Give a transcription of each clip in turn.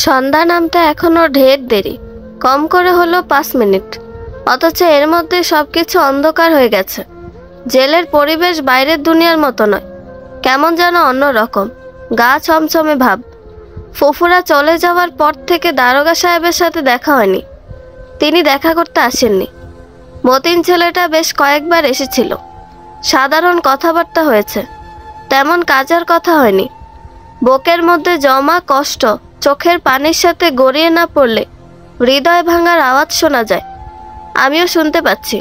সন্ধ্যা নামতে এখনো ঢের দেরি, কম করে হলো 5 মিনিট, অথচ এর মধ্যে সবকিছু অন্ধকার হয়ে গেছে। জেলের পরিবেশ বাইরের দুনিয়ার মতো নয়, কেমন যেন অন্যরকম, গা ছমছমে ভাব। ফুফুরা চলে যাওয়ার পর থেকে দারোগা সাহেবের সাথে দেখা হয়নি, তিনি দেখা করতে আসেননি। মতিন ছেলেটা বেশ কয়েকবার এসেছিল, সাধারণ কথাবার্তা হয়েছে, তেমন কাজের কথা হয়নি। বুকের মধ্যে জমা কষ্ট চোখের পানির সাথে গড়িয়ে না পড়লে হৃদয় ভাঙার আওয়াজ শোনা যায়। আমিও শুনতে পাচ্ছি,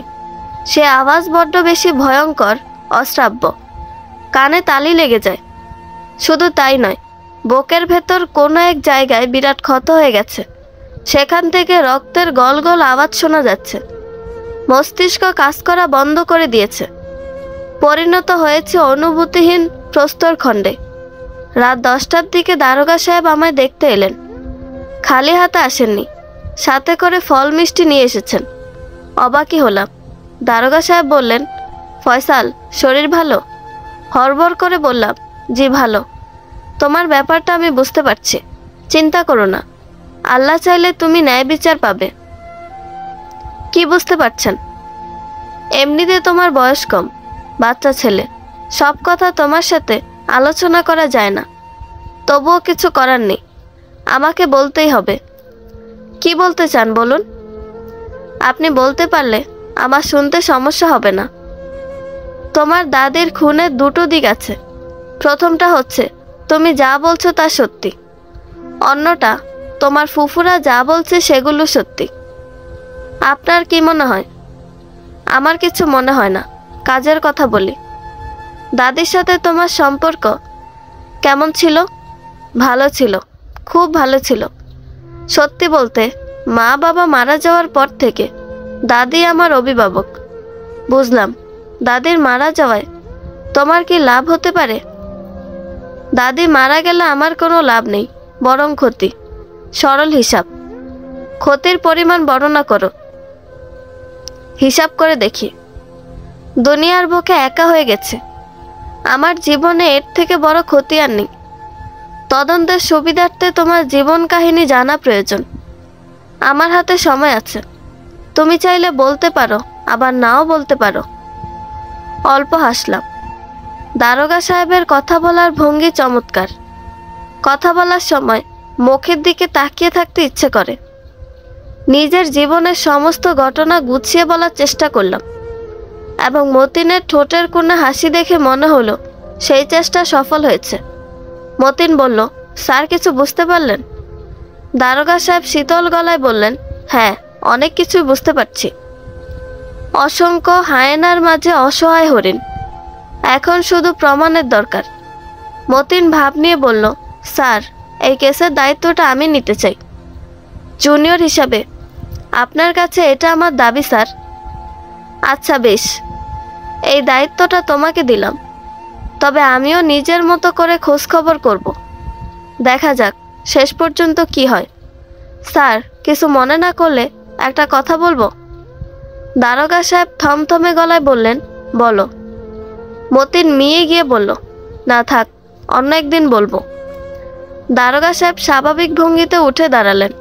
সে আওয়াজ বড্ড বেশি ভয়ঙ্কর, অশ্রাব্য, কানে তালি লেগে যায়। শুধু তাই নয়, বুকের ভেতর কোনো এক জায়গায় বিরাট ক্ষত হয়ে গেছে, সেখান থেকে রক্তের গলগল আওয়াজ শোনা যাচ্ছে। মস্তিষ্ক কাজ করা বন্ধ করে দিয়েছে, পরিণত হয়েছে অনুভূতিহীন প্রস্তরখণ্ডে। রাত 10টার দিকে দারোগা সাহেব আমায় দেখতে এলেন। খালি হাতে আসেননি, সাথে করে ফল মিষ্টি নিয়ে এসেছেন। অবাকই হলাম। দারোগা সাহেব বললেন, ফয়সাল, শরীর ভালো? হড়বড় করে বললাম, জি ভালো। তোমার ব্যাপারটা আমি বুঝতে পারছি, চিন্তা করো না, আল্লাহ চাইলে তুমি ন্যায় বিচার পাবে। কি বুঝতে পারছেন? এমনিতে তোমার বয়স কম, বাচ্চা ছেলে, সব কথা তোমার সাথে আলোচনা করা যায় না, তবুও কিছু করার নেই, আমাকে বলতেই হবে। কি বলতে চান বলুন? আপনি বলতে পারলে আমার শুনতে সমস্যা হবে না। তোমার দাদির খুনের দুটো দিক আছে। প্রথমটা হচ্ছে তুমি যা বলছো তা সত্যি, অন্যটা তোমার ফুফুরা যা বলছে সেগুলো সত্যি। আপনার কি মনে হয়? আমার কিছু মনে হয় না, কাজের কথা বলি। দাদির সাথে তোমার সম্পর্ক কেমন ছিল? ভালো ছিল, খুব ভালো ছিল। সত্যি বলতে, মা বাবা মারা যাওয়ার পর থেকে দাদি আমার অভিভাবক। বুঝলাম, দাদির মারা যাওয়ায় তোমার কি লাভ হতে পারে? দাদি মারা গেলে আমার কোনো লাভ নেই, বরং ক্ষতি। সরল হিসাব। ক্ষতির পরিমাণ বর্ণনা করো। হিসাব করে দেখি। দুনিয়ার বুকে একা হয়ে গেছে, আমার জীবনে এর থেকে বড় ক্ষতি আর নেই। তদন্তের সুবিধার্থে তোমার জীবন কাহিনী জানা প্রয়োজন। আমার হাতে সময় আছে, তুমি চাইলে বলতে পারো, আবার নাও বলতে পারো। অল্প হাসলাম। দারোগা সাহেবের কথা বলার ভঙ্গি চমৎকার। কথা বলার সময় মুখের দিকে তাকিয়ে থাকতে ইচ্ছে করে। নিজের জীবনের সমস্ত ঘটনা গুছিয়ে বলার চেষ্টা করলাম, এবং মতিনের ঠোঁটের কোণে হাসি দেখে মনে হলো সেই চেষ্টা সফল হয়েছে। মতিন বলল, স্যার কিছু বুঝতে পারলেন? দারোগা সাহেব শীতল গলায় বললেন, হ্যাঁ, অনেক কিছুই বুঝতে পারছি। অসংখ্য হায়েনার মাঝে অসহায় হরিণ, এখন শুধু প্রমাণের দরকার। মতিন ভাব নিয়ে বলল, স্যার, এই কেসের দায়িত্বটা আমি নিতে চাই। জুনিয়র হিসাবে আপনার কাছে এটা আমার দাবি, স্যার। আচ্ছা বেশ, এই দায়িত্বটা তোমাকে দিলাম, তবে আমিও নিজের মতো করে খোঁজখবর করব। দেখা যাক শেষ পর্যন্ত কি হয়। স্যার, কিছু মনে না করলে একটা কথা বলবো? দারোগা সাহেব থমথমে গলায় বললেন, বলো। মতিন মিয়ে গিয়ে বলল, না থাক, অন্য একদিন বলবো। দারোগা সাহেব স্বাভাবিক ভঙ্গিতে উঠে দাঁড়ালেন,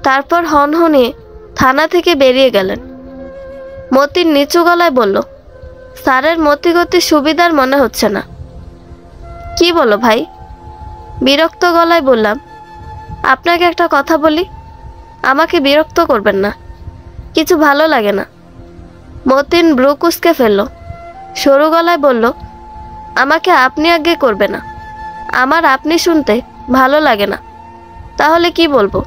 তারপর হনহনিয়ে থানা থেকে বেরিয়ে গেলেন। মতিন নিচু গলায় বলল, স্যারের মতিগতি সুবিধার মনে হচ্ছে না। কি বলো ভাই? বিরক্ত গলায় বললাম, আপনাকে একটা কথা বলি, আমাকে বিরক্ত করবেন না, কিছু ভালো লাগে না। মতিন ব্রু কুঁচকে ফেলল, সরু গলায় বলল, আমাকে আপনি আগে করবে না, আমার আপনি শুনতে ভালো লাগে না। তাহলে কি বলবো?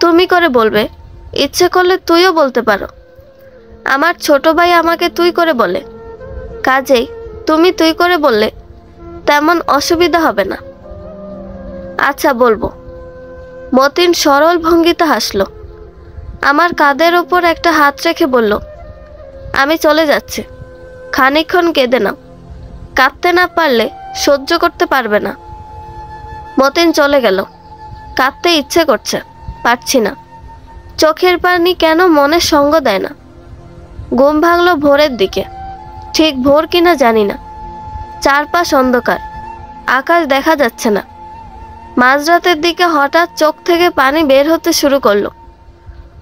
তুমি করে বলবে, ইচ্ছে করলে তুইও বলতে পারো। আমার ছোট ভাই আমাকে তুই করে বলে, কাজেই তুমি তুই করে বললে তেমন অসুবিধা হবে না। আচ্ছা বলবো। মতিন সরল ভঙ্গিতে হাসল, আমার কাঁধের ওপর একটা হাত রেখে বলল, আমি চলে যাচ্ছি, খানিকক্ষণ কেঁদে নাও, কাঁদতে না পারলে সহ্য করতে পারবে না। মতিন চলে গেল। কাঁদতে ইচ্ছে করছে, পারছি না। চোখের পানি কেন মনে সঙ্গ দেয় না। ঘুম ভাঙল ভোরের দিকে, ঠিক ভোর কিনা জানি না। চারপাশ অন্ধকার, আকাশ দেখা যাচ্ছে না। মাঝরাতের দিকে হঠাৎ চোখ থেকে পানি বের হতে শুরু করলো।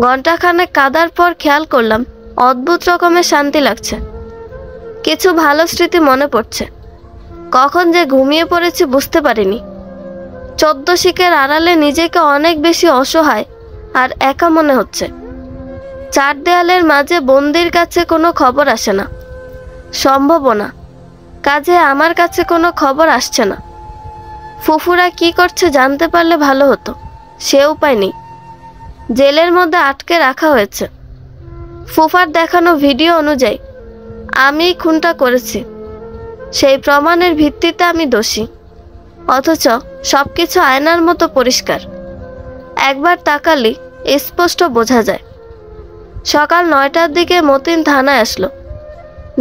ঘন্টাখানেক কাদার পর খেয়াল করলাম অদ্ভুত রকমের শান্তি লাগছে। কিছু ভালো স্মৃতি মনে পড়ছে। কখন যে ঘুমিয়ে পড়েছি বুঝতে পারিনি। 14 শিকের আড়ালে নিজেকে অনেক বেশি অসহায় আর একা মনে হচ্ছে। 4 দেয়ালের মাঝে বন্দির কাছে কোনো খবর আসে না, সম্ভবও না। কাজে আমার কাছে কোনো খবর আসছে না। ফুফুরা কি করছে জানতে পারলে ভালো হতো, সে উপায় নেই। জেলের মধ্যে আটকে রাখা হয়েছে। ফুফার দেখানো ভিডিও অনুযায়ী আমি খুনটা করেছি। সেই প্রমাণের ভিত্তিতে আমি দোষী, অথচ সবকিছু আয়নার মতো পরিষ্কার। একবার তাকালে স্পষ্ট বোঝা যায়। সকাল 9টার দিকে মতিন থানায় আসলো।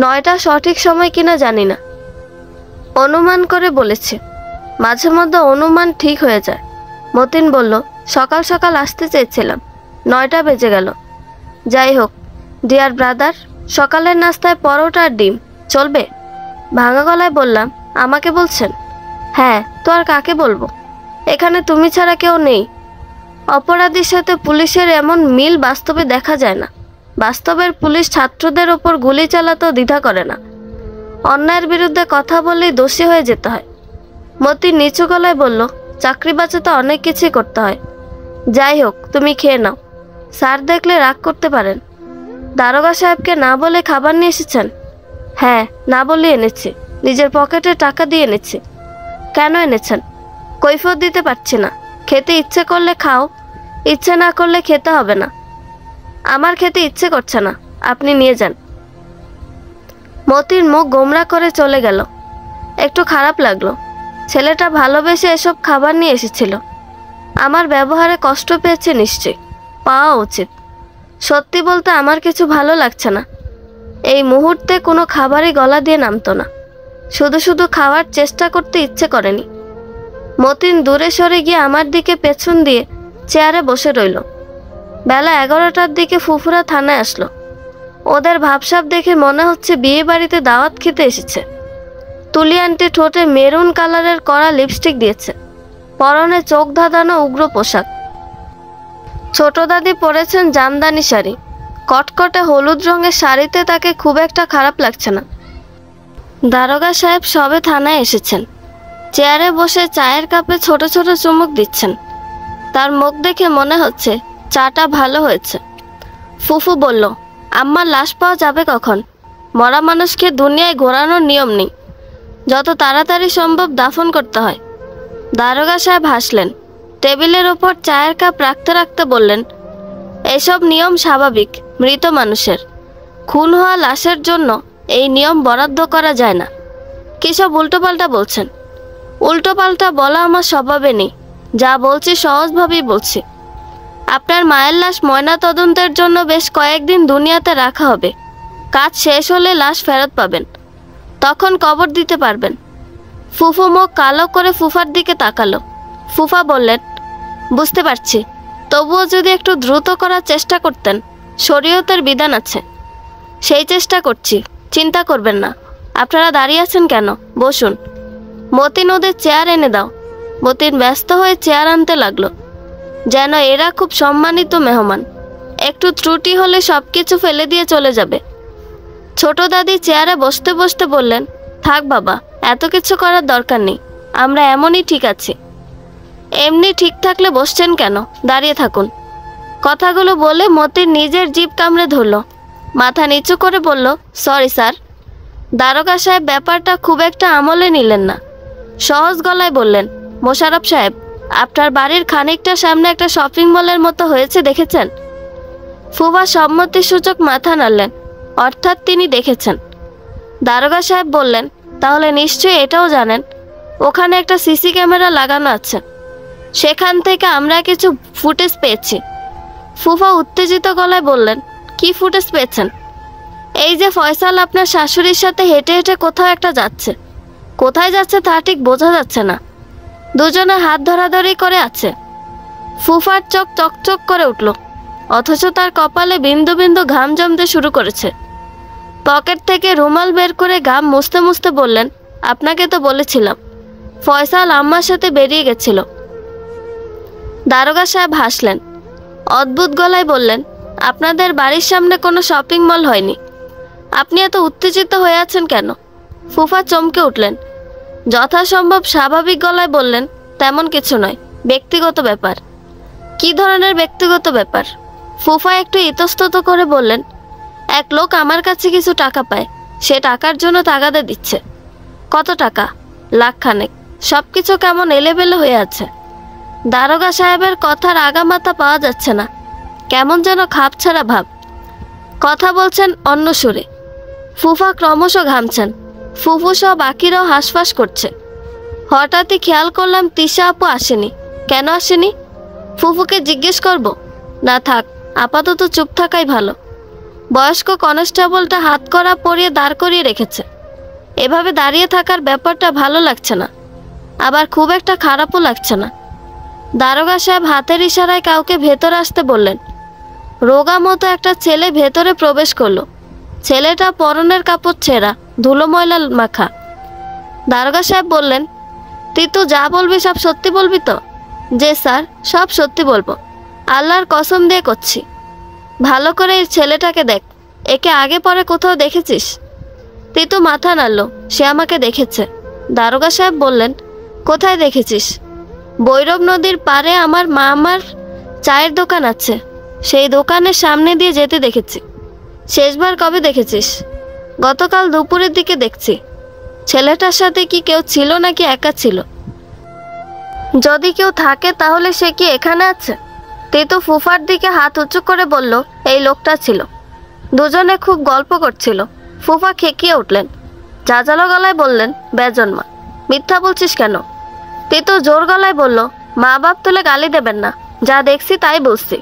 9টা সঠিক সময় কিনা জানি না, অনুমান করে বলেছি। মাঝে মধ্যে অনুমান ঠিক হয়ে যায়। মতিন বলল, সকাল সকাল আসতে চেয়েছিলাম, 9টা বেজে গেল। যাই হোক ডিয়ার ব্রাদার, সকালের নাস্তায় পরোটা আর ডিম চলবে? ভাঙা গলায় বললাম, আমাকে বলছেন? হ্যাঁ, তো আর কাকে বলবো? এখানে তুমি ছাড়া কেউ নেই। অপরাধীর সাথে পুলিশের এমন মিল বাস্তবে দেখা যায় না। বাস্তবের পুলিশ ছাত্রদের ওপর গুলি চালাতেও দ্বিধা করে না। অন্যায়ের বিরুদ্ধে কথা বললেই দোষী হয়ে যেতে হয়। মতি নিচু গলায় বলল, চাকরি বাঁচাতে অনেক কিছুই করতে হয়। যাই হোক, তুমি খেয়ে নাও, স্যার দেখলে রাগ করতে পারেন। দারোগা সাহেবকে না বলে খাবার নিয়ে এসেছেন? হ্যাঁ, না বলে এনেছি, নিজের পকেটে টাকা দিয়ে এনেছি। কেন এনেছেন? কৈফিয়ত দিতে পারছি না। খেতে ইচ্ছে করলে খাও, ইচ্ছে না করলে খেতে হবে না। আমার খেতে ইচ্ছে করছে না, আপনি নিয়ে যান। মতির মুখ গোমরা করে চলে গেল। একটু খারাপ লাগলো। ছেলেটা ভালোবেসে এসব খাবার নিয়ে এসেছিল। আমার ব্যবহারে কষ্ট পেয়েছে নিশ্চয়ই, পাওয়া উচিত। সত্যি বলতে আমার কিছু ভালো লাগছে না। এই মুহূর্তে কোনো খাবারই গলা দিয়ে নামতো না। শুধু শুধু খাওয়ার চেষ্টা করতে ইচ্ছে করেনি। মতিন দূরে সরে গিয়ে আমার দিকে পেছন দিয়ে চেয়ারে বসে রইল। বেলা 11টার দিকে ফুফুরা থানায় আসলো। ওদের ভাবসাব দেখে মনে হচ্ছে বিয়ে বাড়িতে দাওয়াত খেতে এসেছে। তুলি আন্টি ঠোঁটে মেরুন কালারের কড়া লিপস্টিক দিয়েছে, পরনে চোখ ধাঁধানো উগ্র পোশাক। ছোট দাদি পরেছেন জামদানি শাড়ি। কটকটে হলুদ রঙের শাড়িতে তাকে খুব একটা খারাপ লাগছে না। দারোগা সাহেব সবে থানায় এসেছেন। চেয়ারে বসে চায়ের কাপে ছোট ছোট চুমুক দিচ্ছেন। তার মুখ দেখে মনে হচ্ছে চাটা ভালো হয়েছে। ফুফু বলল, আম্মার লাশ পাওয়া যাবে কখন? মরা মানুষকে দুনিয়ায় ঘোরানোর নিয়ম নেই, যত তাড়াতাড়ি সম্ভব দাফন করতে হয়। দারোগা সাহেব হাসলেন। টেবিলের ওপর চায়ের কাপ রাখতে রাখতে বললেন, এসব নিয়ম স্বাভাবিক মৃত মানুষের। খুন হওয়া লাশের জন্য এই নিয়ম বরাদ্দ করা যায় না। কিসব উল্টোপাল্টা বলছেন? উল্টোপাল্টা বলা আমার স্বভাবে নেই। যা বলছি সহজভাবেই বলছি। আপনার মায়ের লাশ ময়না তদন্তের জন্য বেশ কয়েকদিন দুনিয়াতে রাখা হবে। কাজ শেষ হলে লাশ ফেরত পাবেন, তখন কবর দিতে পারবেন। ফুফু মুখ কালো করে ফুফার দিকে তাকালো। ফুফা বললেন, বুঝতে পারছি, তবুও যদি একটু দ্রুত করার চেষ্টা করতেন। শরীয়তের বিধান আছে, সেই চেষ্টা করছি, চিন্তা করবেন না। আপনারা দাঁড়িয়ে আছেন কেন? বসুন। মতিন, ওদের চেয়ার এনে দাও। মতিন ব্যস্ত হয়ে চেয়ার আনতে লাগলো, যেন এরা খুব সম্মানিত মেহমান। একটু ত্রুটি হলে সব কিছু ফেলে দিয়ে চলে যাবে। ছোট দাদি চেয়ারে বসতে বসতে বললেন, থাক বাবা, এত কিছু করার দরকার নেই, আমরা এমনই ঠিক আছি। এমনি ঠিক থাকলে বসছেন কেন? দাঁড়িয়ে থাকুন। কথাগুলো বলে মতিন নিজের জিভ কামড়ে ধরল। মাথা নিচু করে বলল, সরি স্যার। দারোগা সাহেব ব্যাপারটা খুব একটা আমলে নিলেন না। সহজ গলায় বললেন, মোশাররফ সাহেব, আপনার বাড়ির খানিকটা সামনে একটা শপিং মলের মতো হয়েছে, দেখেছেন? ফুফা সম্মতিসূচক মাথা নাড়লেন, অর্থাৎ তিনি দেখেছেন। দারোগা সাহেব বললেন, তাহলে নিশ্চয়ই এটাও জানেন ওখানে একটা সিসি ক্যামেরা লাগানো আছে। সেখান থেকে আমরা কিছু ফুটেজ পেয়েছি। ফুফা উত্তেজিত গলায় বললেন, কি ফুটেজ পেয়েছেন? এই যে ফয়সাল আপনার শাশুড়ির সাথে হেঁটে হেঁটে কোথাও একটা যাচ্ছে। কোথায় যাচ্ছে তা ঠিক বোঝা যাচ্ছে না। দুজনে হাত ধরাধরি করে আছে। ফুফার চোখ চকচক করে উঠল, অথচ তার কপালে বিন্দু বিন্দু ঘাম জমতে শুরু করেছে। পকেট থেকে রুমাল বের করে ঘাম মুছতে মুছতে বললেন, আপনাকে তো বলেছিলাম ফয়সাল আম্মার সাথে বেরিয়ে গেছিল। দারোগা সাহেব হাসলেন, অদ্ভুত গলায় বললেন, আপনাদের বাড়ির সামনে কোনো শপিং মল হয়নি। আপনি এত উত্তেজিত হয়ে আছেন কেন? ফুফা চমকে উঠলেন। যথাসম্ভব স্বাভাবিক গলায় বললেন, তেমন কিছু নয়, ব্যক্তিগত ব্যাপার। কি ধরনের ব্যক্তিগত ব্যাপার? ফুফা একটু ইতস্তত করে বললেন, এক লোক আমার কাছে কিছু টাকা পায়, সে টাকার জন্য তাগাদা দিচ্ছে। কত টাকা? লাখখানেক। সব কিছু কেমন এলেবেলে হয়ে আছে। দারোগা সাহেবের কথার আগামাথা পাওয়া যাচ্ছে না, কেমন যেন খাপছাড়া ভাব। কথা বলছেন অন্য সুরে। ফুফা ক্রমশ ঘামছেন। ফুফু সহ বাকিরাও হাঁসফাঁস করছে। হঠাৎই খেয়াল করলাম তিশা আপু আসেনি। কেন আসেনি? ফুফুকে জিজ্ঞেস করব? না থাক, আপাতত চুপ থাকাই ভালো। বয়স্ক কনস্টেবলটা হাত করা পরিয়ে দাঁড় করিয়ে রেখেছে। এভাবে দাঁড়িয়ে থাকার ব্যাপারটা ভালো লাগছে না, আবার খুব একটা খারাপও লাগছে না। দারোগা সাহেব হাতের ইশারায় কাউকে ভেতর আসতে বললেন। রোগা মতো একটা ছেলে ভেতরে প্রবেশ করলো। ছেলেটা পরনের কাপড় ছেঁড়া, ধুলো ময়লা মাখা। দারোগা সাহেব বললেন, তুই তো যা বলবি সব সত্যি বলবি তো? যে স্যার, সব সত্যি বলবো, আল্লাহর কসম দিয়ে করছি। ভালো করে এই ছেলেটাকে দেখ, একে আগে পরে কোথাও দেখেছিস? তুই তো মাথা নাড়ল, সে আমাকে দেখেছে। দারোগা সাহেব বললেন, কোথায় দেখেছিস? বৈরব নদীর পাড়ে আমার মামার চায়ের দোকান আছে, সেই দোকানের সামনে দিয়ে যেতে দেখেছি। শেষবার কবে দেখেছিস? গতকাল দুপুরের দিকে দেখছি। ছেলেটার সাথে কি কেউ ছিল নাকি একা ছিল? যদি কেউ থাকে তাহলে সে কি এখানে আছে? তিতু ফুফার দিকে হাত উঁচু করে বলল, এই লোকটা ছিল। দুজনে খুব গল্প করছিল। ফুফা খেকিয়ে উঠলেন, জাজালো গলায় বললেন, বেজন্মা, মিথ্যা বলছিস কেন? তিতু জোর গলায় বলল, মা বাপ তুলে গালি দেবেন না, যা দেখছি তাই বলছি।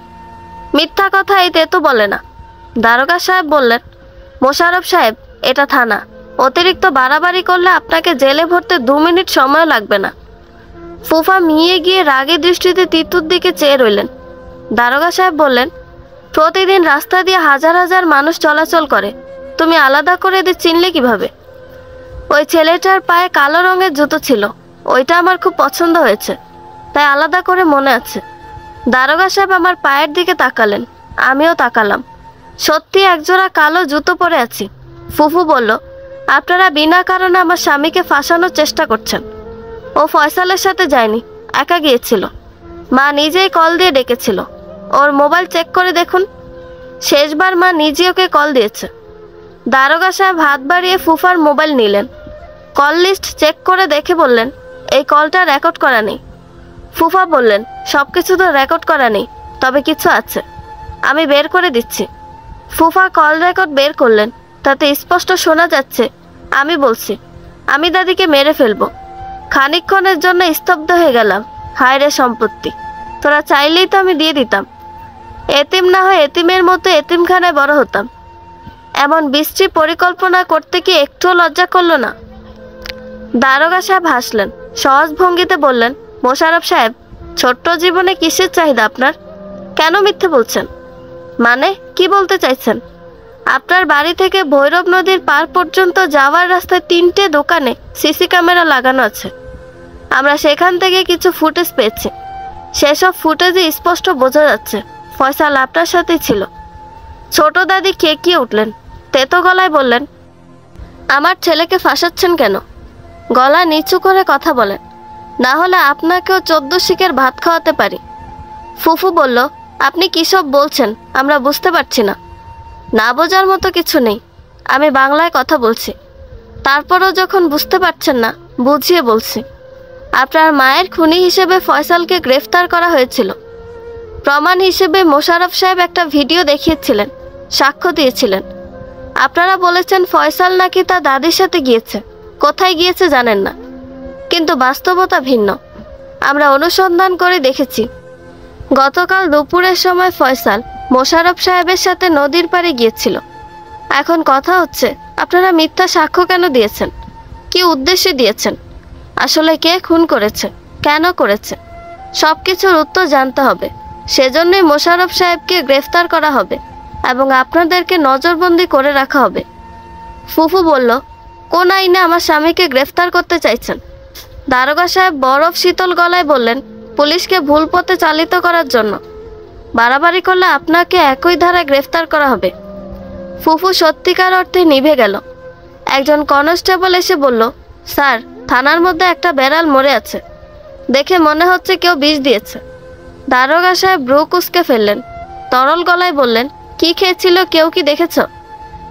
মিথ্যা কথা এই তেতু বলে না। দারোগা সাহেব বললেন, মোশাররফ সাহেব, এটা থানা, অতিরিক্ত বাড়াবাড়ি করলে আপনাকে জেলে ভরতে 2 মিনিট সময় লাগবে না। ফুফা মিয়ে গিয়ে রাগী দৃষ্টিতে তিতুর দিকে চেয়ে রইলেন। দারোগা সাহেব বললেন, প্রতিদিন রাস্তা দিয়ে হাজার হাজার মানুষ চলাচল করে, তুমি আলাদা করে এদের চিনলে কিভাবে? ওই ছেলেটার পায়ে কালো রঙের জুতো ছিল, ওইটা আমার খুব পছন্দ হয়েছে, তাই আলাদা করে মনে আছে। দারোগা সাহেব আমার পায়ের দিকে তাকালেন, আমিও তাকালাম। সত্যি একজোড়া কালো জুতো পরে আছি। ফুফু বলল, আপনারা বিনা কারণে আমার স্বামীকে ফাঁসানোর চেষ্টা করছেন। ও ফয়সালের সাথে যায়নি, একা গিয়েছিল। মা নিজেই কল দিয়ে ডেকেছিল। ওর মোবাইল চেক করে দেখুন, শেষবার মা নিজে ওকে কল দিয়েছে। দারোগা সাহেব হাত বাড়িয়ে ফুফার মোবাইল নিলেন, কল লিস্ট চেক করে দেখে বললেন, এই কলটা রেকর্ড করা নেই। ফুফা বললেন, সব কিছু তো রেকর্ড করা নেই, তবে কিছু আছে, আমি বের করে দিচ্ছি। ফুফা কল রেকর্ড বের করলেন, তাতে স্পষ্ট শোনা যাচ্ছে, আমি বলছি, আমি দাদিকে মেরে ফেলবো। খানিকক্ষণের জন্য স্তব্ধ হয়ে গেলাম। হায় রে সম্পত্তি, তোরা চাইলেই তো আমি দিয়ে দিতাম। এতিম না হয় এতিমের মতো এতিমখানায় বড় হতাম। এমন বিশ্রী পরিকল্পনা করতে কি একটুও লজ্জা করলো না? দারোগা সাহেব হাসলেন, সহজ ভঙ্গিতে বললেন, মোশাররফ সাহেব, ছোট্ট জীবনে কিসের চাহিদা আপনার? কেন মিথ্যে বলছেন? মানে কি বলতে চাইছেন? আপনার বাড়ি থেকে ভৈরব নদীর পার পর্যন্ত যাওয়ার রাস্তায় 3টে দোকানে সিসি ক্যামেরা লাগানো আছে। আমরা সেখান থেকে কিছু ফুটেজ পেয়েছি। সেসব ফুটেজে স্পষ্ট বোঝা যাচ্ছে ফয়সাল আপনার সাথেই ছিল। ছোট দাদি খেকিয়ে উঠলেন, তেতো গলায় বললেন, আমার ছেলেকে ফাঁসাচ্ছেন কেন? গলা নিচু করে কথা বলেন, না হলে আপনাকেও 14 শিকের ভাত খাওয়াতে পারি। ফুফু বলল, আপনি কী সব বলছেন আমরা বুঝতে পারছি না। না বোঝার মতো কিছু নেই, আমি বাংলায় কথা বলছি। তারপরও যখন বুঝতে পারছেন না, বুঝিয়ে বলছি। আপনার মায়ের খুনি হিসেবে ফয়সালকে গ্রেফতার করা হয়েছিল। প্রমাণ হিসেবে মোশাররফ সাহেব একটা ভিডিও দেখিয়েছিলেন, সাক্ষ্য দিয়েছিলেন। আপনারা বলেছেন ফয়সাল নাকি তার দাদির সাথে গিয়েছে, কোথায় গিয়েছে জানেন না, কিন্তু বাস্তবতা ভিন্ন। আমরা অনুসন্ধান করে দেখেছি, গতকাল দুপুরের সময় ফয়সাল মোশাররফ সাহেবের সাথে নদীর পাড়ে গিয়েছিল। এখন কথা হচ্ছে, আপনারা মিথ্যা সাক্ষ্য কেন দিয়েছেন? কি উদ্দেশ্যে দিয়েছেন? আসলে কে খুন করেছে, কেন করেছে, সব কিছুর উত্তর জানতে হবে। সেজন্যই মোশাররফ সাহেবকে গ্রেফতার করা হবে এবং আপনাদেরকে নজরবন্দি করে রাখা হবে। ফুফু বলল, কোন আইনে আমার স্বামীকে গ্রেফতার করতে চাইছেন? দারোগা সাহেব বরফ শীতল গলায় বললেন, পুলিশকে ভুল পথে চালিত করার জন্য। বাড়াবাড়ি করলে আপনাকে একই ধারায় গ্রেফতার করা হবে। ফুফু সত্যিকার অর্থে নিভে গেল। একজন কনস্টেবল এসে বলল, স্যার, থানার মধ্যে একটা বেড়াল মরে আছে, দেখে মনে হচ্ছে কেউ বিষ দিয়েছে। দারোগা সাহেব ব্রু কুঁচকে ফেললেন। তরল গলায় বললেন, কি খেয়েছিল, কেউ কি দেখেছ?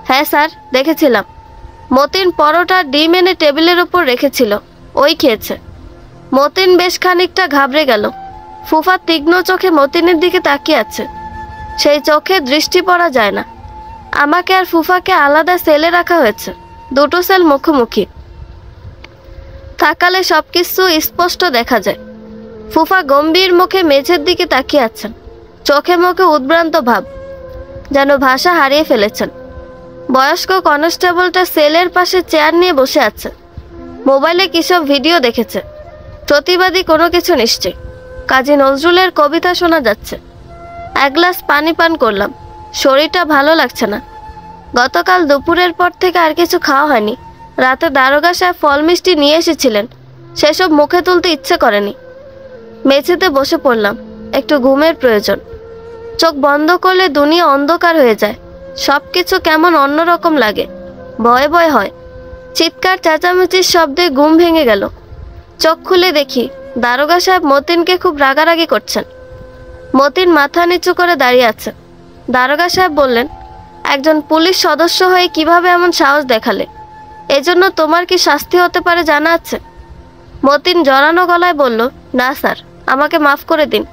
হ্যাঁ স্যার, দেখেছিলাম। মতিন পরোটা ডিম এনে টেবিলের উপর রেখেছিল, ওই খেয়েছে। মতিন বেশ খানিকটা ঘাবড়ে গেল। ফুফা তীক্ষ্ণ চোখে মতিনের দিকে তাকিয়ে আছে। সেই চোখে দৃষ্টি পড়া যায় না। আমাকে আর ফুফাকে আলাদা সেলে রাখা হয়েছে, দুটো সেল মুখোমুখি। তাকালে সবকিছু স্পষ্ট দেখা যায়। ফুফা গম্ভীর মুখে মেঝের দিকে তাকিয়ে আছেন, চোখে মুখে উদ্ভ্রান্ত ভাব, যেন ভাষা হারিয়ে ফেলেছেন। বয়স্ক কনস্টেবলটা সেলের পাশে চেয়ার নিয়ে বসে আছে। মোবাইলে কিসব ভিডিও দেখেছে, প্রতিবাদী কোনো কিছু নিশ্চয়। কাজী নজরুলের কবিতা শোনা যাচ্ছে। এক গ্লাস পানি পান করলাম, শরীরটা ভালো লাগছে না। গতকাল দুপুরের পর থেকে আর কিছু খাওয়া হয়নি। রাতে দারোগা সাহেব ফল মিষ্টি নিয়ে এসেছিলেন, সেসব মুখে তুলতে ইচ্ছে করেনি। মেঝেতে বসে পড়লাম, একটু ঘুমের প্রয়োজন। চোখ বন্ধ করলে দুনিয়া অন্ধকার হয়ে যায়, সব কিছু কেমন অন্যরকম লাগে, ভয় ভয় হয়। চিৎকার চেঁচামেচির শব্দে ঘুম ভেঙে গেল। চোখ খুলে দেখি দারোগা সাহেব মতিনকে খুব রাগারাগি করছেন। মতিন মাথা নিচু করে দাঁড়িয়ে আছে। দারোগা সাহেব বললেন, একজন পুলিশ সদস্য হয়ে কিভাবে এমন সাহস দেখালে? এজন্য তোমার কি শাস্তি হতে পারে জানা আছে? মতিন জড়ানো গলায় বলল, না স্যার, আমাকে মাফ করে দিন।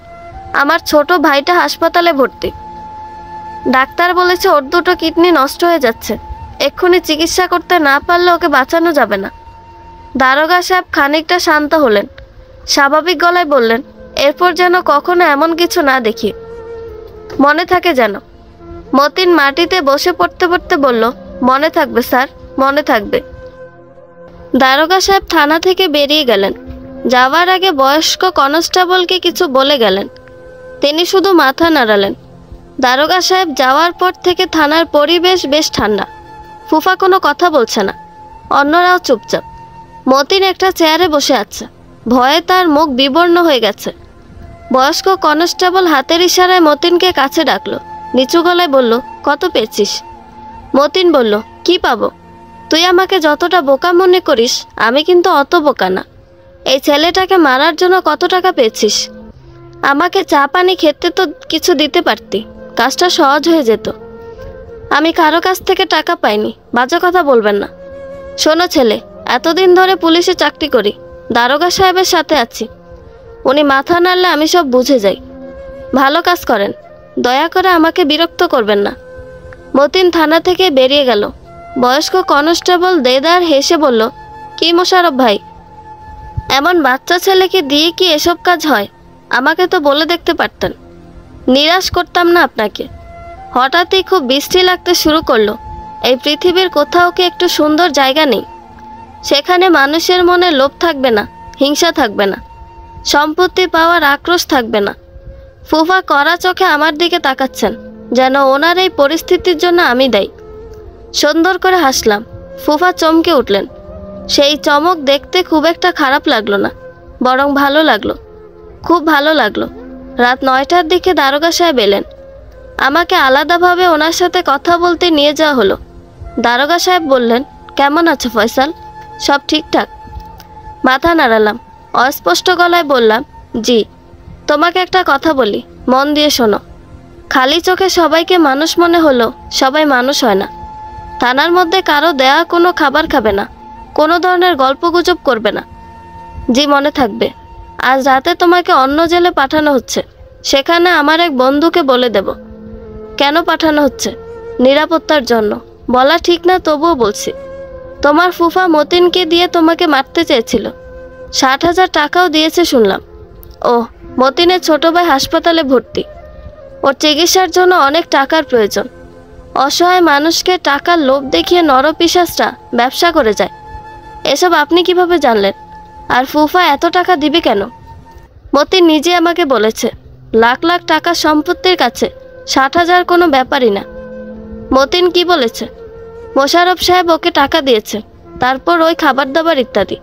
আমার ছোট ভাইটা হাসপাতালে ভর্তি। ডাক্তার বলেছে ওর দুটো কিডনি নষ্ট হয়ে যাচ্ছে, এক্ষুনি চিকিৎসা করতে না পারলে ওকে বাঁচানো যাবে না। দারোগা সাহেব খানিকটা শান্ত হলেন, স্বাভাবিক গলায় বললেন, এরপর যেন কখনো এমন কিছু না দেখি, মনে থাকে যেন। মতিন মাটিতে বসে পড়তে পড়তে বলল, মনে থাকবে স্যার, মনে থাকবে। দারোগা সাহেব থানা থেকে বেরিয়ে গেলেন। যাওয়ার আগে বয়স্ক কনস্টেবলকে কিছু বলে গেলেন। তিনি শুধু মাথা নাড়ালেন। দারোগা সাহেব যাওয়ার পর থেকে থানার পরিবেশ বেশ ঠান্ডা। ফুফা কোনো কথা বলছে না, অন্যরাও চুপচাপ। মতিন একটা চেয়ারে বসে আছে, ভয়ে তার মুখ বিবর্ণ হয়ে গেছে। বয়স্ক কনস্টেবল হাতের ইশারায় মতিনকে কাছে ডাকলো, নিচু গলায় বলল, কত পেয়েছিস? মতিন বলল, কি পাবো? তুই আমাকে যতটা বোকা মনে করিস, আমি কিন্তু অত বোকা না। এই ছেলেটাকে মারার জন্য কত টাকা পেয়েছিস? আমাকে চা পানি খেতে তো কিছু দিতে পারতি, কাজটা সহজ হয়ে যেত। আমি কারো কাছ থেকে টাকা পাইনি, বাজে কথা বলবেন না। শোনো ছেলে, এতদিন ধরে পুলিশে চাকরি করি, দারোগা সাহেবের সাথে আছি। উনি মাথা নাড়লে আমি সব বুঝে যাই। ভালো কাজ করেন, দয়া করে আমাকে বিরক্ত করবেন না। মতিন থানা থেকে বেরিয়ে গেল। বয়স্ক কনস্টেবল দেদার হেসে বলল, কি মোশারফ ভাই, এমন বাচ্চা ছেলেকে দিয়ে কি এসব কাজ হয়? আমাকে তো বলে দেখতে পারতেন, নিরাশ করতাম না আপনাকে। হঠাৎই খুব বৃষ্টি লাগতে শুরু করলো। এই পৃথিবীর কোথাও কি একটু সুন্দর জায়গা নেই? সেখানে মানুষের মনে লোভ থাকবে না, হিংসা থাকবে না, সম্পত্তি পাওয়ার আক্রোশ থাকবে না। ফুফা কড়া চোখে আমার দিকে তাকাচ্ছেন, যেন ওনার এই পরিস্থিতির জন্য আমি দায়ী। সুন্দর করে হাসলাম। ফুফা চমকে উঠলেন। সেই চমক দেখতে খুব একটা খারাপ লাগলো না, বরং ভালো লাগলো, খুব ভালো লাগলো। রাত 9টার দিকে দারোগা সাহেব এলেন। আমাকে আলাদাভাবে ওনার সাথে কথা বলতে নিয়ে যাওয়া হলো। দারোগা সাহেব বললেন, কেমন আছো ফয়সাল, সব ঠিকঠাক? মাথা নাড়ালাম। অস্পষ্ট গলায় বললাম, জি। তোমাকে একটা কথা বলি, মন দিয়ে শোনো। খালি চোখে সবাইকে মানুষ মনে হলো সবাই মানুষ হয় না। থানার মধ্যে কারো দেয়া কোনো খাবার খাবে না, কোনো ধরনের গল্পগুজব করবে না। জি, মনে থাকবে। আজ রাতে তোমাকে অন্য জেলে পাঠানো হচ্ছে। সেখানে আমার এক বন্ধুকে বলে দেব। কেন পাঠানো হচ্ছে? নিরাপত্তার জন্য। বলা ঠিক না, তবুও বলছি। তোমার ফুফা মতিনকে দিয়ে তোমাকে মারতে চেয়েছিল, 60,000 টাকাও দিয়েছে শুনলাম। ও, মতিনের ছোট ভাই হাসপাতালে ভর্তি, ওর চিকিৎসার জন্য অনেক টাকার প্রয়োজন। অসহায় মানুষকে টাকার লোভ দেখিয়ে নরপিশাচরা ব্যবসা করে যায়। এসব আপনি কিভাবে জানলেন? আর ফুফা এত টাকা দিবে কেন? মতিন নিজে আমাকে বলেছে, লাখ লাখ টাকা সম্পত্তির কাছে 60,000 কোনো ব্যাপারই না। মতিন কি বলেছে? মোশারফ সাহেব ওকে টাকা দিয়েছে, তারপর ওই খাবার দাবার ইত্যাদি।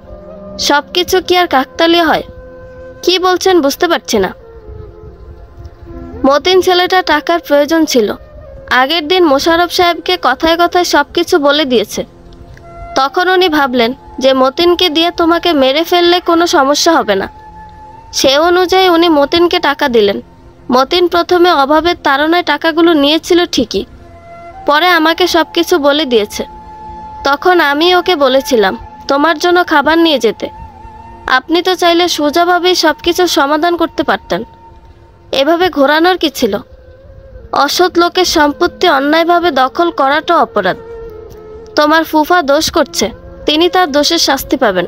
সব কিছু কি আর কাকতালীয় হয়? কি বলছেন বুঝতে পারছি না। মতিন ছেলেটা টাকার প্রয়োজন ছিল। আগের দিন মোশাররফ সাহেবকে কথায় কথায় সব কিছু বলে দিয়েছে। তখন উনি ভাবলেন যে মতিনকে দিয়ে তোমাকে মেরে ফেললে কোনো সমস্যা হবে না। সে অনুযায়ী উনি মতিনকে টাকা দিলেন। মতিন প্রথমে অভাবের তাড়নায় টাকাগুলো নিয়েছিল ঠিকই, পরে আমাকে সব কিছু বলে দিয়েছে। তখন আমি ওকে বলেছিলাম তোমার জন্য খাবার নিয়ে যেতে। আপনি তো চাইলে সোজাভাবেই সব কিছুর সমাধান করতে পারতেন। এভাবে ঘোরানোর কি ছিল? অসৎ লোকের সম্পত্তি অন্যায়ভাবে দখল করাটাও অপরাধ। তোমার ফুফা দোষ করছে, তিনি তার দোষের শাস্তি পাবেন।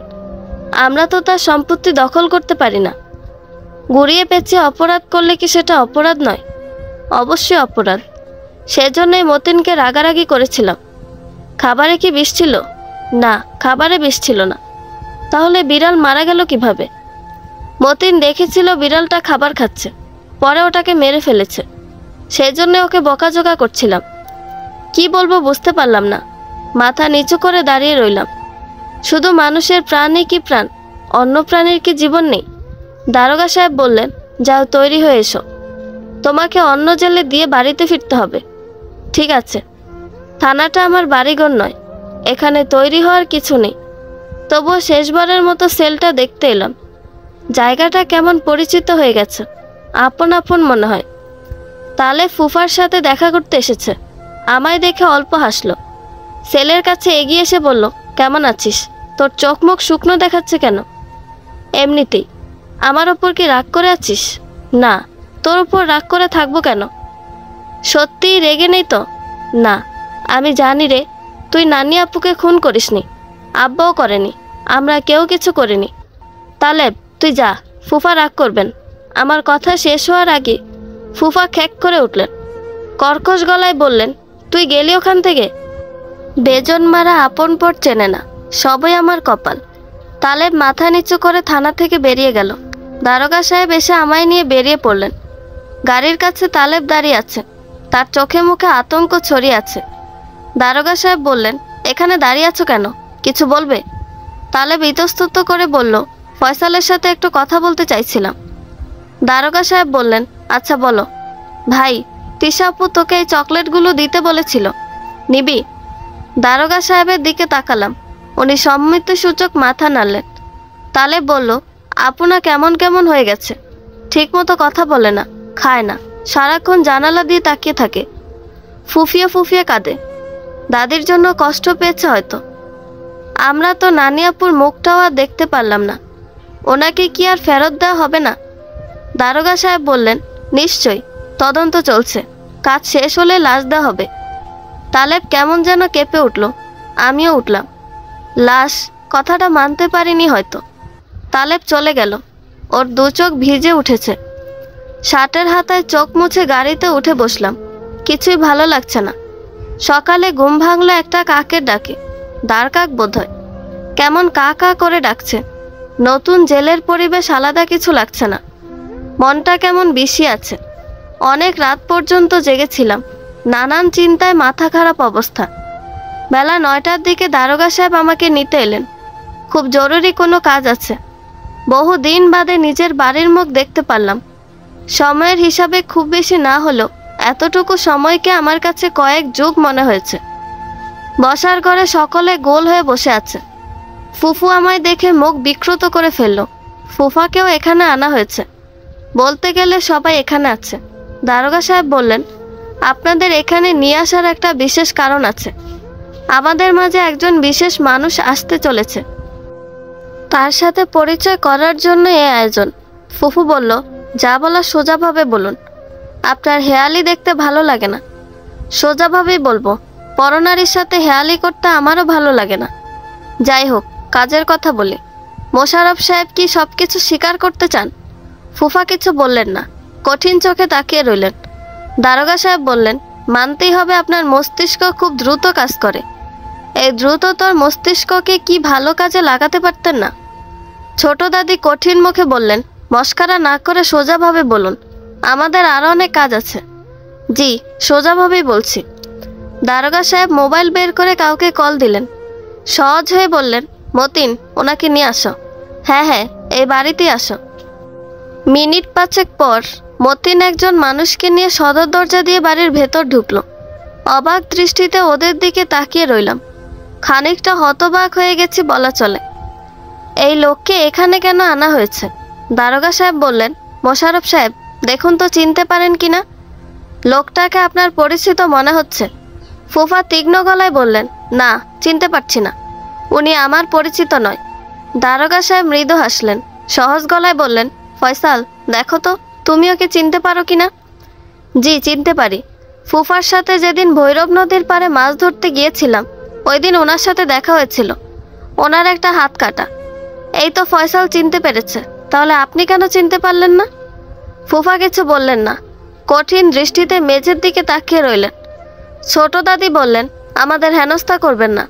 আমরা তো তার সম্পত্তি দখল করতে পারি না। গুড়িয়ে পেঁচিয়ে অপরাধ করলে কি সেটা অপরাধ নয়? অবশ্যই অপরাধ। সেজন্যই মতিনকে রাগারাগি করেছিলাম। খাবারে কি বিষ ছিল? না, খাবারে বিষ ছিল না। তাহলে বিড়াল মারা গেল কিভাবে? মতিন দেখেছিল বিড়ালটা খাবার খাচ্ছে, পরে ওটাকে মেরে ফেলেছে। সেজন্য ওকে বকাঝকা করছিলাম। কি বলবো বুঝতে পারলাম না। মাথা নিচু করে দাঁড়িয়ে রইলাম। শুধু মানুষের প্রাণই কি প্রাণ? অন্য প্রাণীর কি জীবন নেই? দারোগা সাহেব বললেন, যাও তৈরি হয়ে এসো, তোমাকে অন্য জেলে দিয়ে বাড়িতে ফিরতে হবে। ঠিক আছে। থানাটা আমার বাড়িঘর নয়, এখানে তৈরি হওয়ার কিছু নেই। তবুও শেষবারের মতো সেলটা দেখতে এলাম। জায়গাটা কেমন পরিচিত হয়ে গেছে, আপন আপন মনে হয়। তাহলে ফুফার সাথে দেখা করতে এসেছে। আমায় দেখে অল্প হাসলো। সেলের কাছে এগিয়ে এসে বলল, কেমন আছিস? তোর চোখ মুখ শুকনো দেখাচ্ছে কেন? এমনিতেই। আমার ওপর কি রাগ করে আছিস? না। তোর ওপর রাগ করে থাকবো কেন? সত্যিই রেগে নেই তো? না। আমি জানি রে, তুই নানি আপুকে খুন করিসনি, আব্বাও করেনি, আমরা কেউ কিছু করিনি। তালেব, তুই যা, ফুফা রাগ করবেন। আমার কথা শেষ হওয়ার আগে ফুফা খ্যাক করে উঠলেন। কর্কশ গলায় বললেন, তুই গেলি ওখান থেকে? বেজন মারা আপন পর চেনে না, সবই আমার কপাল। তালেব মাথা নিচু করে থানা থেকে বেরিয়ে গেল। দারোগা সাহেব এসে আমায় নিয়ে বেরিয়ে পড়লেন। গাড়ির কাছে তালেব দাঁড়িয়ে আছে, তার চোখে মুখে আতঙ্ক ছড়িয়ে আছে। দারোগা সাহেব বললেন, এখানে দাঁড়িয়ে আছো কেন? কিছু বলবে? তালেব ইতস্তত করে বলল, ফয়সালের সাথে একটু কথা বলতে চাইছিলাম। দারোগা সাহেব বললেন, আচ্ছা বলো। ভাই, তিশা আপু তোকে এই চকলেটগুলো দিতে বলেছিল, নিবি? দারোগা সাহেবের দিকে তাকালাম। উনি সম্মতিসূচক মাথা নাড়লেন। তালেব বলল, আপনা কেমন কেমন হয়ে গেছে, ঠিক মতো কথা বলে না, খায় না, সারাক্ষণ জানালা দিয়ে তাকিয়ে থাকে, ফুফিয়ে ফুফিয়ে কাঁদে। দাদির জন্য কষ্ট পেয়েছে হয়তো। আমরা তো নানি আপুর মুখটাও আর দেখতে পারলাম না। ওনাকে কি আর ফেরত দেওয়া হবে না? দারোগা সাহেব বললেন, নিশ্চয়ই, তদন্ত চলছে, কাজ শেষ হলে লাশ দেওয়া হবে। তালেব কেমন যেন কেঁপে উঠল। আমিও উঠলাম। লাশ কথাটা মানতে পারিনি হয়তো। তালেব চলে গেল। ওর দু চোখ ভিজে উঠেছে। শার্টের হাতায় চোখ মুছে গাড়িতে উঠে বসলাম। কিছুই ভালো লাগছে না। সকালে ঘুম ভাঙলো একটা কাকের ডাকে। দাঁড় কাক বোধহয়, কেমন কা কা করে ডাকছে। নতুন জেলের পরিবেশ আলাদা কিছু লাগছে না। মনটা কেমন বিষিয়ে আছে। অনেক রাত পর্যন্ত জেগেছিলাম। নানান চিন্তায় মাথা খারাপ অবস্থা। বেলা 9টার দিকে দারোগা সাহেব আমাকে নিতে এলেন। খুব জরুরি কোনো কাজ আছে। বহু দিন বাদে নিজের বাড়ির মুখ দেখতে পারলাম। সময়ের হিসাবে খুব বেশি না হলেও এতটুকু সময়কে আমার কাছে কয়েক যুগ মনে হয়েছে। বসার ঘরে সকলে গোল হয়ে বসে আছে। ফুফু আমায় দেখে মুখ বিকৃত করে ফেলল। ফুফাকেও এখানে আনা হয়েছে। বলতে গেলে সবাই এখানে আছে। দারোগা সাহেব বললেন, আপনাদের এখানে নিয়ে আসার একটা বিশেষ কারণ আছে। আমাদের মাঝে একজন বিশেষ মানুষ আসতে চলেছে। তার সাথে পরিচয় করার জন্য এই আয়োজন। ফুফু বলল, যা বলা সোজাভাবে বলুন। আপনার হেয়ালি দেখতে ভালো লাগে না। সোজাভাবেই বলবো, পরনারীর সাথে হেয়ালি করতে আমারও ভালো লাগে না। যাই হোক, কাজের কথা বলি। মোশাররফ সাহেব কি সব কিছু স্বীকার করতে চান? ফুফা কিছু বললেন না, কঠিন চোখে তাকিয়ে রইলেন। দারোগা সাহেব বললেন, মানতেই হবে আপনার মস্তিষ্ক খুব দ্রুত কাজ করে। এই দ্রুততর মস্তিষ্ককে কি ভালো কাজে লাগাতে পারতেন না? ছোট দাদি কঠিন মুখে বললেন, মস্কারা না করে সোজাভাবে বলুন, আমাদের আরও অনেক কাজ আছে। জি, সোজাভাবেই বলছি। দারোগা সাহেব মোবাইল বের করে কাউকে কল দিলেন। সহজ হয়ে বললেন, মতিন, ওনাকে নিয়ে আসো। হ্যাঁ হ্যাঁ, এই বাড়িতেই আসো। মিনিট পাঁচেক পর মতিন একজন মানুষকে নিয়ে সদর দরজা দিয়ে বাড়ির ভেতর ঢুকলো। অবাক দৃষ্টিতে ওদের দিকে তাকিয়ে রইলাম। খানিকটা হতবাক হয়ে গেছি বলা চলে। এই লোককে এখানে কেন আনা হয়েছে? দারোগা সাহেব বললেন, মোশাররফ সাহেব, দেখুন তো চিনতে পারেন কিনা। লোকটাকে আপনার পরিচিত মনে হচ্ছে। ফুফা তীক্ষ্ণ গলায় বললেন, না, চিনতে পারছি না, উনি আমার পরিচিত নয়। দারোগা সাহেব মৃদু হাসলেন, সহজ গলায় বললেন, ফয়সাল, দেখো তো তুমি ওকে চিনতে পারো কিনা। জি, চিনতে পারি। ফুফার সাথে যেদিন ভৈরব নদীর পাড়ে মাছ ধরতে গিয়েছিলাম, ওই দিন ওনার সাথে দেখা হয়েছিল। ওনার একটা হাত কাটা। এই তো ফয়সাল চিনতে পেরেছে। তাহলে আপনি কেন চিনতে পারলেন না? ফুফা কিছু বললেন না, কঠিন দৃষ্টিতে মেঝের দিকে তাকিয়ে রইলেন। ছোট দাদি বললেন, আমাদের হেনস্থা করবেন না।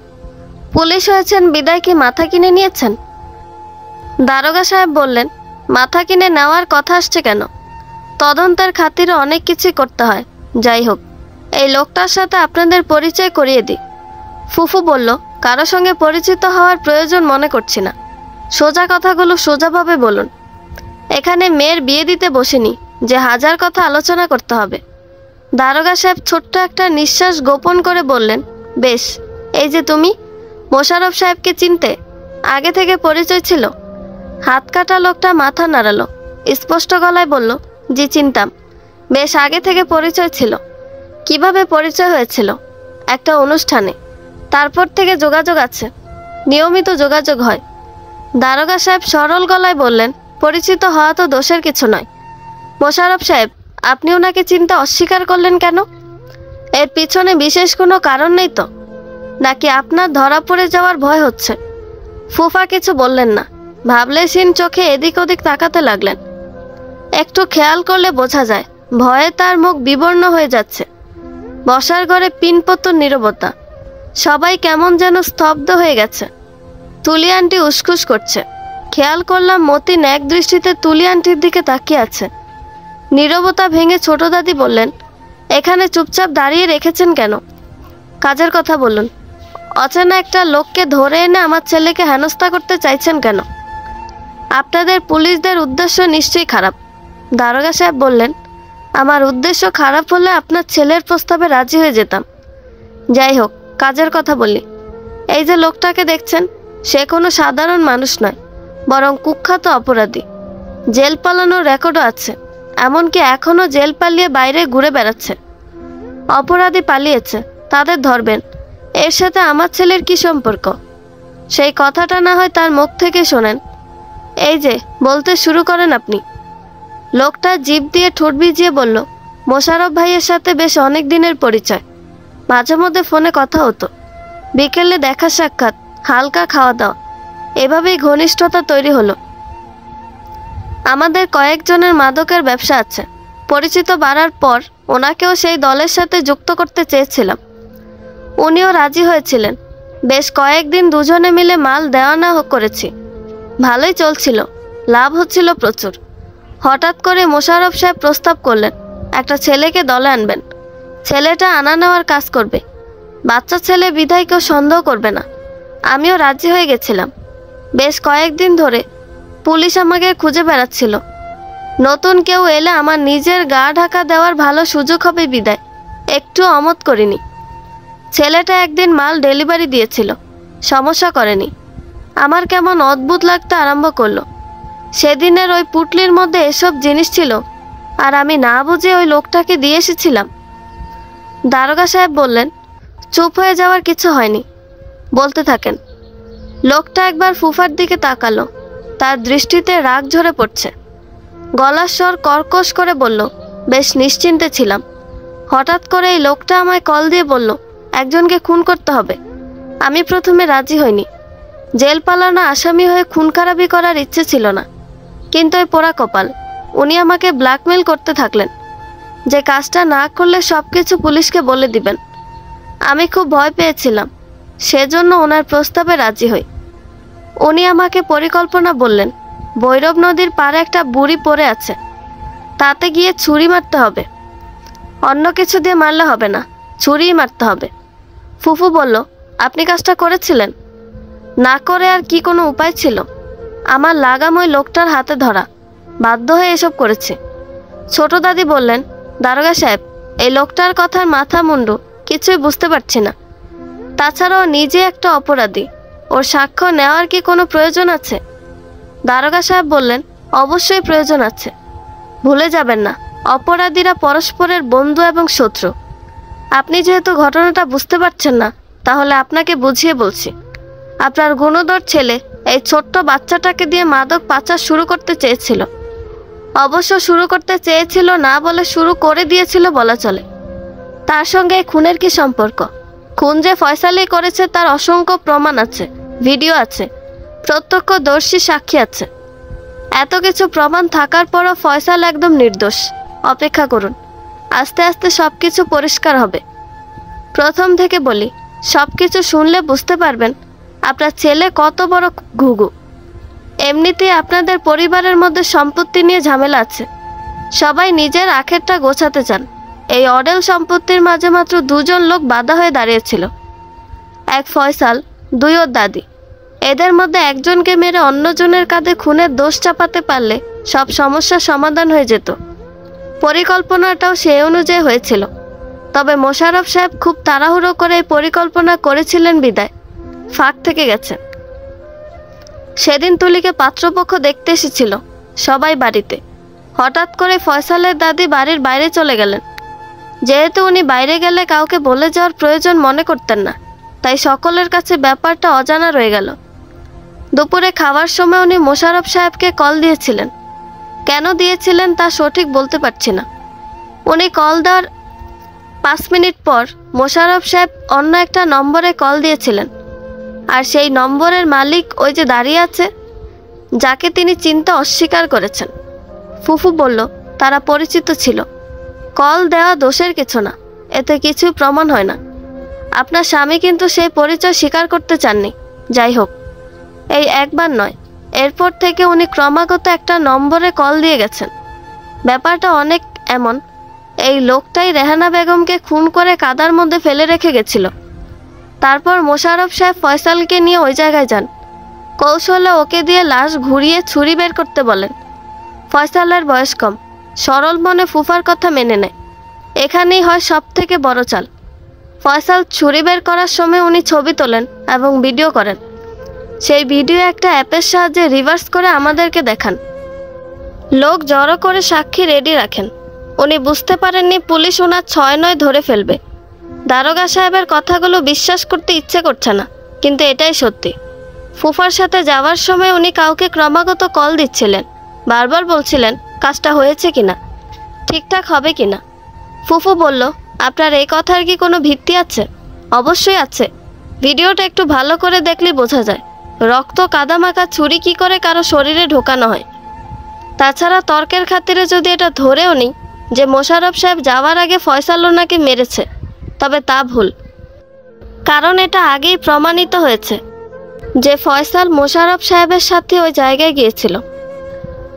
পুলিশ হয়েছেন বিদায় কি মাথা কিনে নিয়েছেন? দারোগা সাহেব বললেন, মাথা কিনে নেওয়ার কথা আসছে কেন? তদন্তের খাতিরে অনেক কিছুই করতে হয়। যাই হোক, এই লোকটার সাথে আপনাদের পরিচয় করিয়ে দিই। ফুফু বলল, কারো সঙ্গে পরিচিত হওয়ার প্রয়োজন মনে করছি না। সোজা কথাগুলো সোজাভাবে বলুন। এখানে মেয়ের বিয়ে দিতে বসিনি যে হাজার কথা আলোচনা করতে হবে। দারোগা সাহেব ছোট্ট একটা নিঃশ্বাস গোপন করে বললেন, বেশ, এই যে তুমি মোশাররফ সাহেবকে চিনতে? আগে থেকে পরিচয় ছিল? হাত কাটা লোকটা মাথা নাড়ালো, স্পষ্ট গলায় বলল, জি চিনতাম, বেশ আগে থেকে পরিচয় ছিল। কিভাবে পরিচয় হয়েছিল? একটা অনুষ্ঠানে। তারপর থেকে যোগাযোগ আছে, নিয়মিত যোগাযোগ হয়। দারোগা সাহেব সরল গলায় বললেন, পরিচিত হওয়া তো দোষের কিছু নয়। মোশাররফ সাহেব, আপনি ওনাকে চিনতে অস্বীকার করলেন কেন? এর পিছনে বিশেষ কোনো কারণ নেই তো? নাকি আপনার ধরা পড়ে যাওয়ার ভয় হচ্ছে? ফুফা কিছু বললেন না, ভাবলেশীন চোখে এদিক ওদিক তাকাতে লাগলেন। একটু খেয়াল করলে বোঝা যায় ভয়ে তার মুখ বিবর্ণ হয়ে যাচ্ছে। বসার ঘরে পিনপত্তর নীরবতা। সবাই কেমন যেন স্তব্ধ হয়ে গেছে। তুলি আন্টি উসখুস করছে। খেয়াল করলাম মতিন এক দৃষ্টিতে তুলি আন্টির দিকে তাকিয়ে আছে। নীরবতা ভেঙে ছোট দাদি বললেন, এখানে চুপচাপ দাঁড়িয়ে রেখেছেন কেন? কাজের কথা বলুন। অচেনা একটা লোককে ধরে এনে আমার ছেলেকে হেনস্থা করতে চাইছেন কেন? আপনাদের পুলিশদের উদ্দেশ্য নিশ্চয়ই খারাপ। দারোগা সাহেব বললেন, আমার উদ্দেশ্য খারাপ হলে আপনার ছেলের প্রস্তাবে রাজি হয়ে যেতাম। যাই হোক, কাজের কথা বলি। এই যে লোকটাকে দেখছেন, সে কোনো সাধারণ মানুষ নয়, বরং কুখ্যাত অপরাধী। জেল পালানোর রেকর্ডও আছে। এমনকি এখনও জেল পালিয়ে বাইরে ঘুরে বেড়াচ্ছে। অপরাধী পালিয়েছে, তাদের ধরবেন। এর সাথে আমার ছেলের কি সম্পর্ক? সেই কথাটা না হয় তার মুখ থেকে শোনেন। এই যে বলতে শুরু করেন আপনি। লোকটা জিভ দিয়ে ঠোঁট ভিজিয়ে বলল, মোশাররফ ভাইয়ের সাথে বেশ অনেক দিনের পরিচয়। মাঝে মধ্যে ফোনে কথা হতো, বিকেলে দেখা সাক্ষাৎ, হালকা খাওয়া দাওয়া, এভাবেই ঘনিষ্ঠতা তৈরি হলো। আমাদের কয়েকজনের মাদকের ব্যবসা আছে। পরিচিত বাড়ার পর ওনাকেও সেই দলের সাথে যুক্ত করতে চেয়েছিলাম। উনিও রাজি হয়েছিলেন। বেশ কয়েকদিন দুজনে মিলে মাল দেওয়া নেওয়া করেছি। ভালোই চলছিল, লাভ হচ্ছিল প্রচুর। হঠাৎ করে মোশাররফ সাহেব প্রস্তাব করলেন, একটা ছেলেকে দলে আনবেন। ছেলেটা আনা নেওয়ার কাজ করবে। বাচ্চা ছেলে বিধায় কেউ সন্দেহ করবে না। আমিও রাজি হয়ে গেছিলাম। বেশ কয়েকদিন ধরে পুলিশ আমাকে খুঁজে বেড়াচ্ছিল। নতুন কেউ এলে আমার নিজের গা ঢাকা দেওয়ার ভালো সুযোগ হবে বিদায় একটু অমত করিনি। ছেলেটা একদিন মাল ডেলিভারি দিয়েছিল, সমস্যা করেনি। আমার কেমন অদ্ভুত লাগতে আরম্ভ করলো। সেদিনের ওই পুটলির মধ্যে এসব জিনিস ছিল, আর আমি না বুঝে ওই লোকটাকে দিয়ে এসেছিলাম। দারোগা সাহেব বললেন, চুপ হয়ে যাওয়ার কিছু হয়নি, বলতে থাকেন। লোকটা একবার ফুফার দিকে তাকালো। তার দৃষ্টিতে রাগ ঝরে পড়ছে। গলার স্বর কর্কশ করে বলল, বেশ নিশ্চিন্তে ছিলাম। হঠাৎ করে এই লোকটা আমায় কল দিয়ে বলল, একজনকে খুন করতে হবে। আমি প্রথমে রাজি হইনি। জেল পালানো আসামি হয়ে খুন খারাপি করার ইচ্ছে ছিল না। কিন্তু ওই পোড়া কপাল, উনি আমাকে ব্ল্যাকমেল করতে থাকলেন যে কাজটা না করলে সব কিছু পুলিশকে বলে দিবেন। আমি খুব ভয় পেয়েছিলাম, সেজন্য ওনার প্রস্তাবে রাজি হই। উনি আমাকে পরিকল্পনা বললেন, ভৈরব নদীর পাড়ে একটা বুড়ি পড়ে আছে, তাতে গিয়ে ছুরি মারতে হবে। অন্য কিছু দিয়ে মারলে হবে না, ছুরিই মারতে হবে। ফুফু বলল, আপনি কাজটা করেছিলেন? না করে আর কি কোনো উপায় ছিল? আমার লাগাম ওই লোকটার হাতে ধরা। বাধ্য হয়ে এসব করেছি। ছোট দাদি বললেন, দারোগা সাহেব, এই লোকটার কথার মাথা মুন্ডু কিছুই বুঝতে পারছি না। তাছাড়াও নিজে একটা অপরাধী, ওর সাক্ষ্য নেওয়ার কি কোনো প্রয়োজন আছে? দারোগা সাহেব বললেন, অবশ্যই প্রয়োজন আছে। ভুলে যাবেন না, অপরাধীরা পরস্পরের বন্ধু এবং শত্রু। আপনি যেহেতু ঘটনাটা বুঝতে পারছেন না, তাহলে আপনাকে বুঝিয়ে বলছি। আপনার গুণধর ছেলে এই ছোট্ট বাচ্চাটাকে দিয়ে মাদক পাচার শুরু করতে চেয়েছিল। অবশ্য শুরু করতে চেয়েছিল না বলে শুরু করে দিয়েছিল বলা চলে। তার সঙ্গে এই খুনের কি সম্পর্ক? খুন যে ফয়সালই করেছে তার অসংখ্য প্রমাণ আছে, ভিডিও আছে, প্রত্যক্ষদর্শী সাক্ষী আছে। এত কিছু প্রমাণ থাকার পরও ফয়সাল একদম নির্দোষ। অপেক্ষা করুন, আস্তে আস্তে সব কিছু পরিষ্কার হবে। প্রথম থেকে বলি, সব কিছু শুনলে বুঝতে পারবেন আপনার ছেলে কত বড় ঘুঘু। এমনিতেই আপনাদের পরিবারের মধ্যে সম্পত্তি নিয়ে ঝামেলা আছে। সবাই নিজের আখেরটা গোছাতে চান। এই অডেল সম্পত্তির মাঝে মাত্র দুজন লোক বাধা হয়ে দাঁড়িয়েছিল, এক ফয়সাল, দুই ওর দাদি। এদের মধ্যে একজনকে মেরে অন্যজনের কাঁধে খুনের দোষ চাপাতে পারলে সব সমস্যার সমাধান হয়ে যেত। পরিকল্পনাটাও সেই অনুযায়ী হয়েছিল। তবে মোশাররফ সাহেব খুব তাড়াহুড়ো করে এই পরিকল্পনা করেছিলেন বিদায় ফাঁক থেকে গেছেন। সেদিন তুলিকে পাত্রপক্ষ দেখতে এসেছিল সবাই বাড়িতে। হঠাৎ করে ফয়সালের দাদি বাড়ির বাইরে চলে গেলেন। যেহেতু উনি বাইরে গেলে কাউকে বলে যাওয়ার প্রয়োজন মনে করতেন না, তাই সকলের কাছে ব্যাপারটা অজানা রয়ে গেল। দুপুরে খাওয়ার সময় উনি মোশাররফ সাহেবকে কল দিয়েছিলেন। কেন দিয়েছিলেন তা সঠিক বলতে পারছি না। উনি কল দেওয়ার 5 মিনিট পর মোশাররফ সাহেব অন্য একটা নম্বরে কল দিয়েছিলেন। আর সেই নম্বরের মালিক ওই যে দাঁড়িয়ে আছে, যাকে তিনি চিনতে অস্বীকার করেছেন। ফুফু বলল তারা পরিচিত ছিল। কল দেওয়া দোষের কিছু না, এতে কিছুই প্রমাণ হয় না। আপনার স্বামী কিন্তু সেই পরিচয় স্বীকার করতে চাননি। যাই হোক, এই একবার নয়, এরপর থেকে উনি ক্রমাগত একটা নম্বরে কল দিয়ে গেছেন। ব্যাপারটা অনেক এমন, এই লোকটাই রেহানা বেগমকে খুন করে কাদার মধ্যে ফেলে রেখে গেছিল। তারপর মোশাররফ সাহেব ফয়সালকে নিয়ে ওই জায়গায় যান। কৌশলে ওকে দিয়ে লাশ ঘুরিয়ে ছুরি বের করতে বলেন। ফয়সালের বয়স কম, সরল মনে ফুফার কথা মেনে নেয়। এখানেই হয় সব থেকে বড় চাল। ফয়সাল ছুরি বের করার সময় উনি ছবি তোলেন এবং ভিডিও করেন। সেই ভিডিও একটা অ্যাপের সাহায্যে রিভার্স করে আমাদেরকে দেখান। লোক জড়ো করে সাক্ষী রেডি রাখেন। উনি বুঝতে পারেননি পুলিশ ওনার 6-9 ধরে ফেলবে। দারোগা সাহেবের কথাগুলো বিশ্বাস করতে ইচ্ছে করছে না, কিন্তু এটাই সত্যি। ফুফার সাথে যাওয়ার সময় উনি কাউকে ক্রমাগত কল দিচ্ছিলেন, বারবার বলছিলেন কাজটা হয়েছে কিনা, ঠিকঠাক হবে কিনা। ফুফু বলল, আপনার এই কথার কি কোনো ভিত্তি আছে? অবশ্যই আছে। ভিডিওটা একটু ভালো করে দেখলেই বোঝা যায় রক্ত কাদামাখা ছুরি কি করে কারো শরীরে ঢোকানো হয়। তাছাড়া তর্কের খাতিরে যদি এটা ধরেও নিই যে মোশাররফ সাহেব যাওয়ার আগে ফয়সাল ওনাকে মেরেছে, তবে তা ভুল। কারণ এটা আগেই প্রমাণিত হয়েছে যে ফয়সাল মোশাররফ সাহেবের সাথে ওই জায়গায় গিয়েছিল।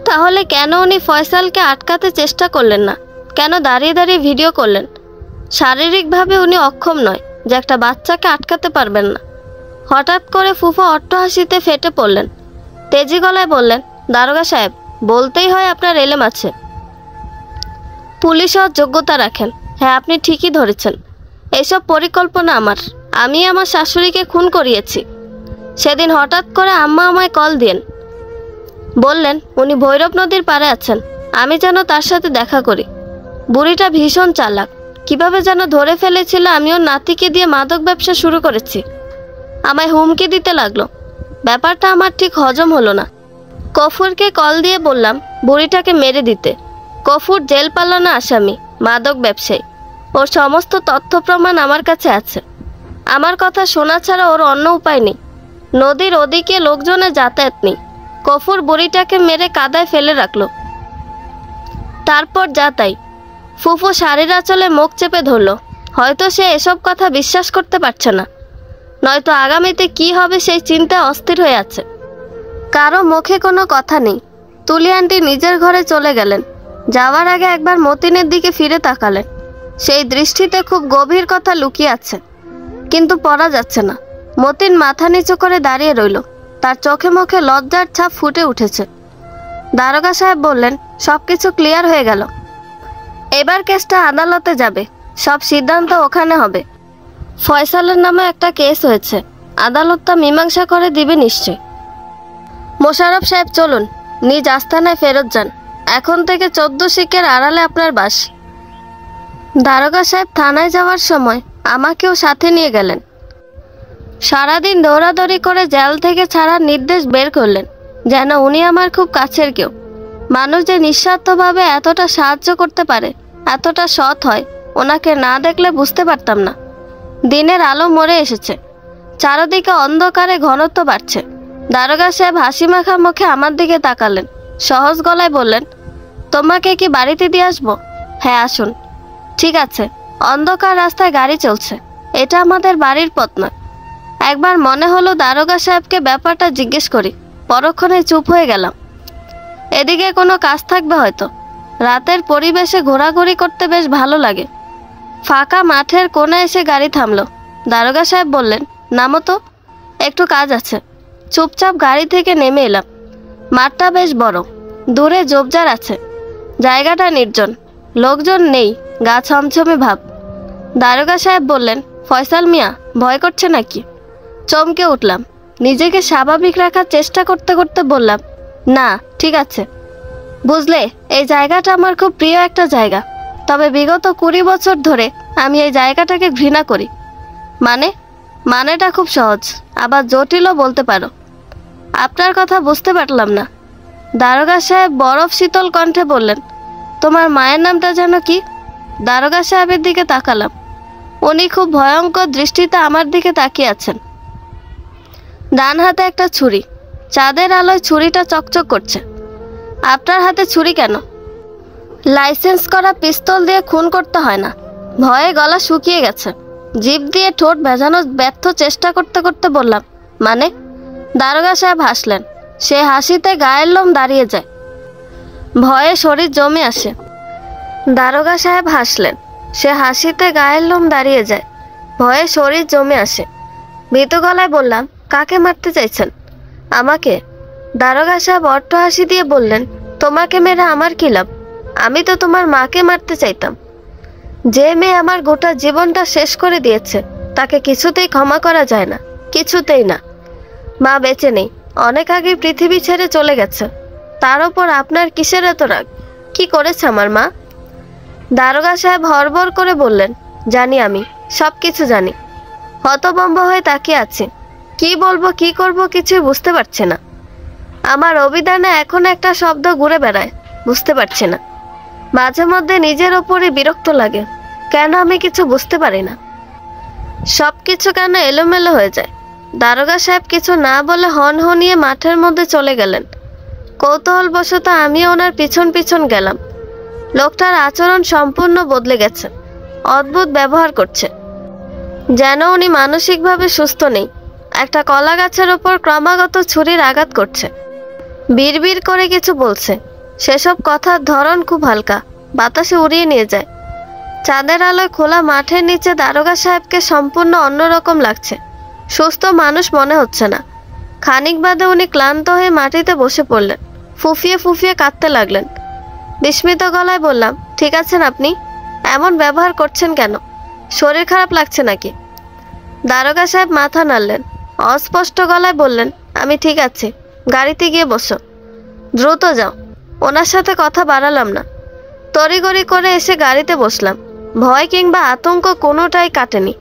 তাহলে কেন উনি ফয়সালকে আটকাতে চেষ্টা করলেন না? কেন দাঁড়িয়ে দাঁড়িয়ে ভিডিও করলেন? শারীরিকভাবে উনি অক্ষম নয় যে একটা বাচ্চাকে আটকাতে পারবেন না। হঠাৎ করে ফুফা অট্টহাসিতে ফেটে পড়লেন। তেজি গলায় বললেন, দারোগা সাহেব, বলতেই হয় আপনার এলেম আছে। পুলিশও যোগ্যতা রাখেন। হ্যাঁ, আপনি ঠিকই ধরেছেন। এসব পরিকল্পনা আমার। আমি আমার শাশুড়িকে খুন করিয়েছি। সেদিন হঠাৎ করে আম্মা আমায় কল দিয়েন, বললেন উনি ভৈরব নদীর পাড়ে আছেন, আমি যেন তার সাথে দেখা করি। বুড়িটা ভীষণ চালাক, কিভাবে যেন ধরে ফেলেছিল আমি ওর নাতিকে দিয়ে মাদক ব্যবসা শুরু করেছি। আমায় হুমকি দিতে লাগলো। ব্যাপারটা আমার ঠিক হজম হলো না। কফুরকে কল দিয়ে বললাম বুড়িটাকে মেরে দিতে। কফুর জেল পালানো আসামি, মাদক ব্যবসায়ী। ওর সমস্ত তথ্য প্রমাণ আমার কাছে আছে। আমার কথা শোনা ছাড়া ওর অন্য উপায় নেই। নদীর ওদিকে লোকজনের যাতায়াত নেই। কফুর বুড়িটাকে মেরে কাদায় ফেলে রাখলো। তারপর যা তাই। ফুফু শাড়ির আঁচলে মুখ চেপে ধরল। হয়তো সে এসব কথা বিশ্বাস করতে পারছে না, নয়তো আগামীতে কি হবে সেই চিন্তায় অস্থির হয়ে আছে। কারো মুখে কোনো কথা নেই। তুলি আন্টি নিজের ঘরে চলে গেলেন। যাওয়ার আগে একবার মতিনের দিকে ফিরে তাকালেন। সেই দৃষ্টিতে খুব গভীর কথা লুকিয়ে আছে, কিন্তু পড়া যাচ্ছে না। মতিন মাথা নিচু করে দাঁড়িয়ে রইল। তার চোখে মুখে লজ্জার ছাপ ফুটে উঠেছে। দারোগা সাহেব বললেন, সবকিছু ক্লিয়ার হয়ে গেল, এবার কেসটা আদালতে যাবে, সব সিদ্ধান্ত ওখানে হবে। ফয়সালের নামে একটা কেস হয়েছে, আদালত তা মীমাংসা করে দিবে নিশ্চয়। মোশাররফ সাহেব চলুন, নিজ আস্তানায় ফেরত যান, এখন থেকে 14 শিকের আড়ালে আপনার বাস। দারোগা সাহেব থানায় যাওয়ার সময় আমাকেও সাথে নিয়ে গেলেন। সারাদিন দৌড়াদৌড়ি করে জেল থেকে ছাড়ার নির্দেশ বের করলেন, যেন উনি আমার খুব কাছের কেউ। মানুষ যে নিঃস্বার্থভাবে এতটা সাহায্য করতে পারে, এতটা সৎ হয়, ওনাকে না দেখলে বুঝতে পারতাম না। দিনের আলো মরে এসেছে, চারদিকে অন্ধকারে ঘনত্ব বাড়ছে। দারোগা সাহেব হাসি মাখা মুখে আমার দিকে তাকালেন, সহজ গলায় বললেন, তোমাকে কি বাড়িতে দিয়ে আসবো? হ্যাঁ আসুন। ঠিক আছে। অন্ধকার রাস্তায় গাড়ি চলছে, এটা আমাদের বাড়ির পথ নয়। একবার মনে হলো দারোগা সাহেবকে ব্যাপারটা জিজ্ঞেস করি, পরক্ষণে চুপ হয়ে গেলাম। এদিকে কোনো কাজ থাকবে হয়তো। রাতের পরিবেশে ঘোরাঘুরি করতে বেশ ভালো লাগে। ফাঁকা মাঠের কোণে এসে গাড়ি থামলো। দারোগা সাহেব বললেন, নামো তো, একটু কাজ আছে। চুপচাপ গাড়ি থেকে নেমে এলাম। মাঠটা বেশ বড়, দূরে ঝোপঝাড় আছে, জায়গাটা নির্জন, লোকজন নেই, গা ছমছমে ভাব। দারোগা সাহেব বললেন, ফয়সাল মিয়া, ভয় করছে নাকি? চমকে উঠলাম। নিজেকে স্বাভাবিক রাখার চেষ্টা করতে করতে বললাম, না ঠিক আছে। বুঝলে, এই জায়গাটা আমার খুব প্রিয় একটা জায়গা, তবে বিগত 20 বছর ধরে আমি এই জায়গাটাকে ঘৃণা করি। মানেটা খুব সহজ, আবার জটিলও বলতে পারো। আপনার কথা বুঝতে পারলাম না। দারোগা সাহেব বরফ শীতল কণ্ঠে বললেন, তোমার মায়ের নামটা যেন কি? দারোগা সাহেবের দিকে তাকালাম। উনি খুব ভয়ঙ্কর দৃষ্টিতে আমার দিকে তাকিয়ে আছেন। ডান হাতে একটা ছুরি, চাঁদের আলোয় ছুরিটা চকচক করছে। আপনার হাতে ছুরি কেন? লাইসেন্স করা পিস্তল দিয়ে খুন করতে হয় না। ভয়ে গলা শুকিয়ে গেছে। জিভ দিয়ে ঠোঁট ভেজানোর ব্যর্থ চেষ্টা করতে করতে বললাম, মানে? দারোগা সাহেব হাসলেন। সে হাসিতে গায়ের লোম দাঁড়িয়ে যায়, ভয়ে শরীর জমে আসে। দারোগা সাহেব হাসলেন। সে হাসিতে গায়ের লোম দাঁড়িয়ে যায়, ভয়ে শরীর জমে আসে। ভীতু গলায় বললাম, কাকে মারতে চাইছেন? আমাকে। দারোগা সাহেব অট্ট হাসি দিয়ে বললেন, তোমাকে মেরে আমার কি লাভ? আমি তো তোমার মাকে মারতে চাইতাম। যে মেয়ে আমার গোটা জীবনটা শেষ করে দিয়েছে, তাকে কিছুতেই ক্ষমা করা যায় না, কিছুতেই না। মা বেঁচে নেই, অনেক আগে পৃথিবী ছেড়ে চলে গেছে। তার উপর আপনার কিসের এত রাগ? কি করেছে আমার মা? দারোগা সাহেব হড়বড় করে বললেন, জানি, আমি সব কিছু জানি। হতভম্ব হয়ে তাকিয়ে আছি। কি বলবো কি করব কিছুই বুঝতে পারছি না। আমার অভিধানে এখন একটা শব্দ ঘুরে বেড়ায়, বুঝতে পারছি না। মাঝে মধ্যে নিজের ওপরই বিরক্ত লাগে, কেন আমি কিছু বুঝতে পারি না। সব কিছু কেন এলোমেলো হয়ে যায়। দারোগা সাহেব কিছু না বলে হনহনিয়ে মাঠের মধ্যে চলে গেলেন। কৌতূহলবশত আমিও ওনার পিছন পিছন গেলাম। লোকটার আচরণ সম্পূর্ণ বদলে গেছে, অদ্ভুত ব্যবহার করছে, যেন উনি মানসিকভাবে সুস্থ নেই। একটা কলা গাছের ওপর ক্রমাগত ছুরির আঘাত করছে, বিড়বিড় করে কিছু বলছে। সেসব কথার ধরন খুব হালকা, বাতাসে উড়িয়ে নিয়ে যায়। চাঁদের আলোয় খোলা মাঠের নিচে দারোগা সাহেবকে সম্পূর্ণ অন্যরকম লাগছে, সুস্থ মানুষ মনে হচ্ছে না। খানিক বাদে উনি ক্লান্ত হয়ে মাটিতে বসে পড়লেন, ফুফিয়ে ফুফিয়ে কাঁদতে লাগলেন। বিস্মিত গলায় বললাম, ঠিক আছেন আপনি? এমন ব্যবহার করছেন কেন? শরীর খারাপ লাগছে নাকি? দারোগা সাহেব মাথা নাড়লেন, অস্পষ্ট গলায় বললেন, আমি ঠিক আছি, গাড়িতে গিয়ে বসো, দ্রুত যাও। ওনার সাথে কথা বাড়ালাম না, তড়িঘড়ি করে এসে গাড়িতে বসলাম। ভয় কিংবা আতঙ্ক কোনোটাই কাটেনি।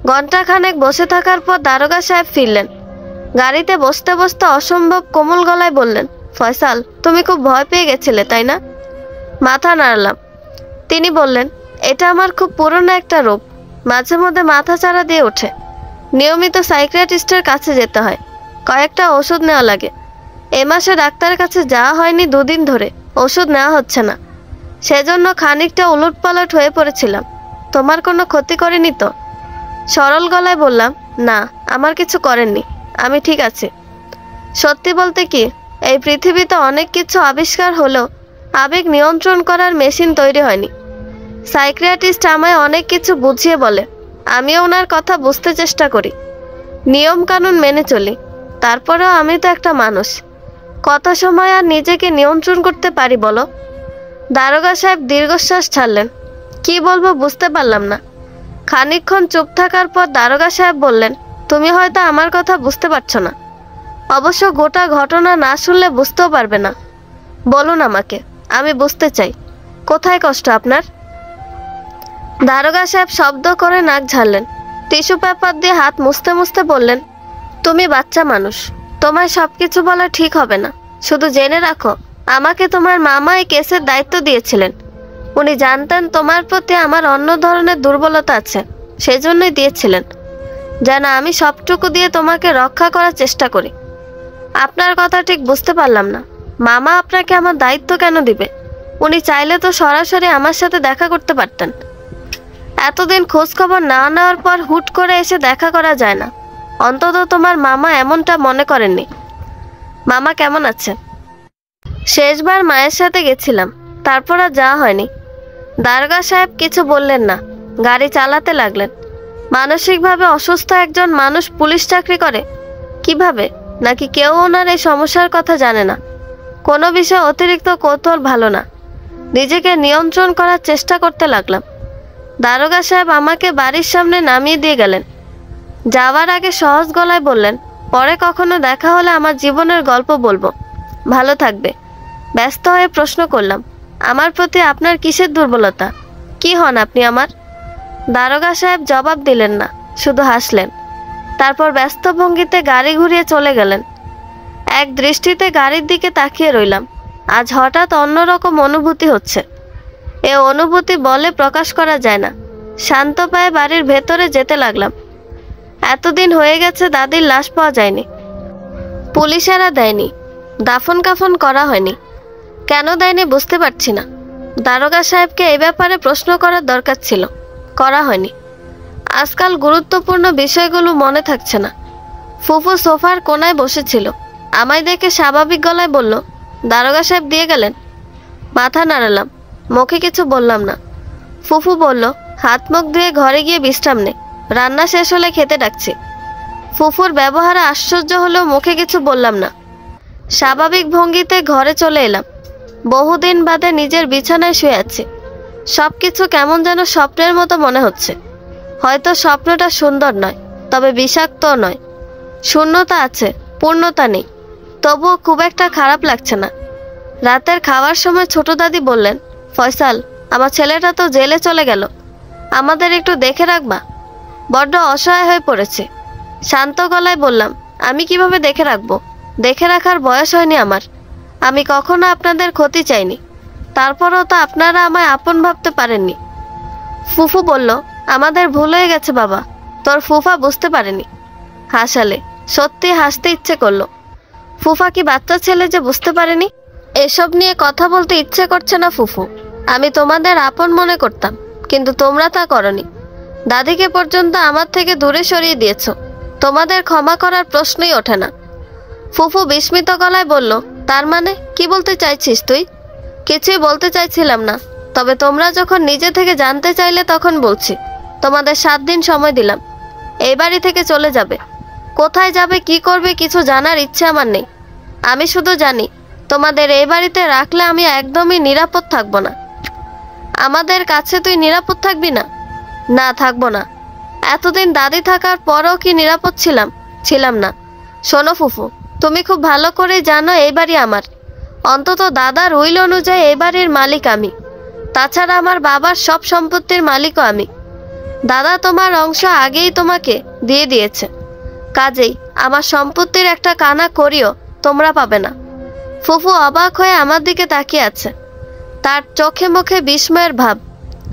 ঘণ্টাখানেক বসে থাকার পর দারোগা সাহেব ফিরলেন। গাড়িতে বসতে বসতে অসম্ভব কোমল গলায় বললেন, ফয়সাল, তুমি খুব ভয় পেয়ে গেছিলে তাই না? মাথা নাড়লাম। তিনি বললেন, এটা আমার খুব পুরনো একটা রোগ, মাঝে মধ্যে মাথা চাড়া দিয়ে ওঠে। নিয়মিত সাইকিয়াট্রিস্টের কাছে যেতে হয়, কয়েকটা ওষুধ নেওয়া লাগে। এ মাসে ডাক্তারের কাছে যাওয়া হয়নি, 2 দিন ধরে ওষুধ নেওয়া হচ্ছে না। সেজন্য খানিকটা উলটপালট হয়ে পড়েছিলাম। তোমার কোনো ক্ষতি করেনি তো? সরল গলায় বললাম, না, আমার কিছু করেননি, আমি ঠিক আছি। সত্যি বলতে কি, এই পৃথিবীতে অনেক কিছু আবিষ্কার হলো, আবেগ নিয়ন্ত্রণ করার মেশিন তৈরি হয়নি। সাইকিয়াট্রিস্ট আমায় অনেক কিছু বুঝিয়ে বলে, আমিও ওনার কথা বুঝতে চেষ্টা করি, নিয়ম কানুন মেনে চলি। তারপরেও আমি তো একটা মানুষ, কত সময় আর নিজেকে নিয়ন্ত্রণ করতে পারি বলো? দারোগা সাহেব দীর্ঘশ্বাস ছাড়লেন। কি বলবো বুঝতে পারলাম না। খানিকক্ষণ চুপ থাকার পর দারোগা সাহেব বললেন, তুমি হয়তো আমার কথা বুঝতে পারছো না। অবশ্য গোটা ঘটনা না শুনলে বুঝতেও পারবে না। বলুন আমাকে, আমি বুঝতে চাই, কোথায় কষ্ট আপনার? দারোগা সাহেব শব্দ করে নাক ঝাড়লেন। টিস্যু পেপার দিয়ে হাত মুছতে মুছতে বললেন, তুমি বাচ্চা মানুষ, তোমায় সবকিছু বলা ঠিক হবে না। শুধু জেনে রাখো, আমাকে তোমার মামা এই কেসের দায়িত্ব দিয়েছিলেন। উনি জানতেন তোমার প্রতি আমার অন্য ধরনের দুর্বলতা আছে, সেজন্যই দিয়েছিলেন, যেন আমি সবটুকু দিয়ে তোমাকে রক্ষা করার চেষ্টা করি। আপনার কথা ঠিক বুঝতে পারলাম না। মামা আপনাকে আমার দায়িত্ব কেন দিবে? উনি চাইলে তো সরাসরি আমার সাথে দেখা করতে পারতেন। এতদিন খোঁজ খবর না নেওয়ার পর হুট করে এসে দেখা করা যায় না। অন্তত তোমার মামা এমনটা মনে করেননি। মামা কেমন আছে? শেষবার মায়ের সাথে গেছিলাম, তারপর আর যাওয়া হয়নি। দারোগা সাহেব কিছু বললেন না, গাড়ি চালাতে লাগলেন। মানসিকভাবে অসুস্থ একজন মানুষ পুলিশ চাকরি করে কিভাবে? নাকি কেউ ওনার এই সমস্যার কথা জানে না? কোনো বিষয় অতিরিক্ত কৌতূহল ভালো না। নিজেকে নিয়ন্ত্রণ করার চেষ্টা করতে লাগলাম। দারোগা সাহেব আমাকে বাড়ির সামনে নামিয়ে দিয়ে গেলেন। যাওয়ার আগে সহজ গলায় বললেন, পরে কখনো দেখা হলে আমার জীবনের গল্প বলবো, ভালো থাকবে। ব্যস্ত হয়ে প্রশ্ন করলাম, আমার প্রতি আপনার কিসের দুর্বলতা? কি হন আপনি আমার? দারোগা সাহেব জবাব দিলেন না, শুধু হাসলেন। তারপর ব্যস্ত ভঙ্গিতে গাড়ি ঘুরিয়ে চলে গেলেন। এক দৃষ্টিতে গাড়ির দিকে তাকিয়ে রইলাম। আজ হঠাৎ অন্যরকম অনুভূতি হচ্ছে। এ অনুভূতি বলে প্রকাশ করা যায় না। শান্ত পায়ে বাড়ির ভেতরে যেতে লাগলাম। এতদিন হয়ে গেছে দাদির লাশ পাওয়া যায়নি। পুলিশেরা দেয়নি, দাফন কাফন করা হয়নি। কেন দেয়নি বুঝতে পারছি না। দারোগা সাহেবকে এই ব্যাপারে প্রশ্ন করার দরকার ছিল, করা হয়নি। আজকাল গুরুত্বপূর্ণ বিষয়গুলো মনে থাকছে না। ফুফু সোফার কোনায় বসেছিল। আমায় দেখে স্বাভাবিক গলায় বলল, দারোগা সাহেব দিয়ে গেলেন? মাথা নাড়ালাম, মুখে কিছু বললাম না। ফুফু বলল, হাত মুখ ধুয়ে ঘরে গিয়ে বিশ্রাম নে, রান্না শেষ হলে খেতে ডাকছি। ফুফুর ব্যবহারে আশ্চর্য হলেও মুখে কিছু বললাম না। স্বাভাবিক ভঙ্গিতে ঘরে চলে এলাম। বহুদিন বাদে নিজের বিছানায় শুয়ে আছি। সবকিছু কেমন যেন স্বপ্নের মতো মনে হচ্ছে। হয়তো স্বপ্নটা সুন্দর নয়, তবে বিষাক্তও নয়। শূন্যতা আছে, পূর্ণতা নেই, তবুও খুব একটা খারাপ লাগছে না। রাতের খাওয়ার সময় ছোট দাদি বললেন, ফয়সাল, আমার ছেলেটা তো জেলে চলে গেল, আমাদের একটু দেখে রাখবা। বড্ড অসহায় হয়ে পড়েছে। শান্ত গলায় বললাম, আমি কিভাবে দেখে রাখবো? দেখে রাখার বয়স হয়নি আমার। আমি কখনো আপনাদের ক্ষতি চাইনি। তারপরও তো আপনারা আমায় আপন ভাবতে পারেননি। ফুফু বলল, আমাদের ভুল হয়ে গেছে বাবা, তোর ফুফা বুঝতে পারেনি। হাসালে, সত্যি হাসতে ইচ্ছে করলো। ফুফা কি বাচ্চা ছেলে যে বুঝতে পারেনি? এসব নিয়ে কথা বলতে ইচ্ছে করছে না ফুফু। আমি তোমাদের আপন মনে করতাম, কিন্তু তোমরা তা করনি। দাদিকে পর্যন্ত আমার থেকে দূরে সরিয়ে দিয়েছ। তোমাদের ক্ষমা করার প্রশ্নই ওঠে না। ফুফু বিস্মিত গলায় বলল, তার মানে কি বলতে চাইছিস তুই? কিছুই বলতে চাইছিলাম না, তবে তোমরা যখন নিজে থেকে জানতে চাইলে তখন বলছি। তোমাদের 7 দিন সময় দিলাম, এই বাড়ি থেকে চলে যাবে। কোথায় যাবে, কি করবে কিছু জানার ইচ্ছে আমার নেই। আমি শুধু জানি, তোমাদের এই বাড়িতে রাখলে আমি একদমই নিরাপদ থাকবো না। আমাদের কাছে তুই নিরাপদ থাকবি না? না, থাকবো না। এতদিন দাদি থাকার পরও কি নিরাপদ ছিলাম? ছিলাম না। শোনো ফুফু, তুমি খুব ভালো করে জানো এই বাড়ি আমার। অন্তত দাদার উইল অনুযায়ী এই বাড়ির মালিক আমি। তাছাড়া আমার বাবার সব সম্পত্তির মালিকও আমি। দাদা তোমার অংশ আগেই তোমাকে দিয়ে দিয়েছে, কাজেই আমার সম্পত্তির একটা কানা করিও তোমরা পাবে না। ফুফু অবাক হয়ে আমার দিকে তাকিয়ে আছে। তার চোখে মুখে বিস্ময়ের ভাব।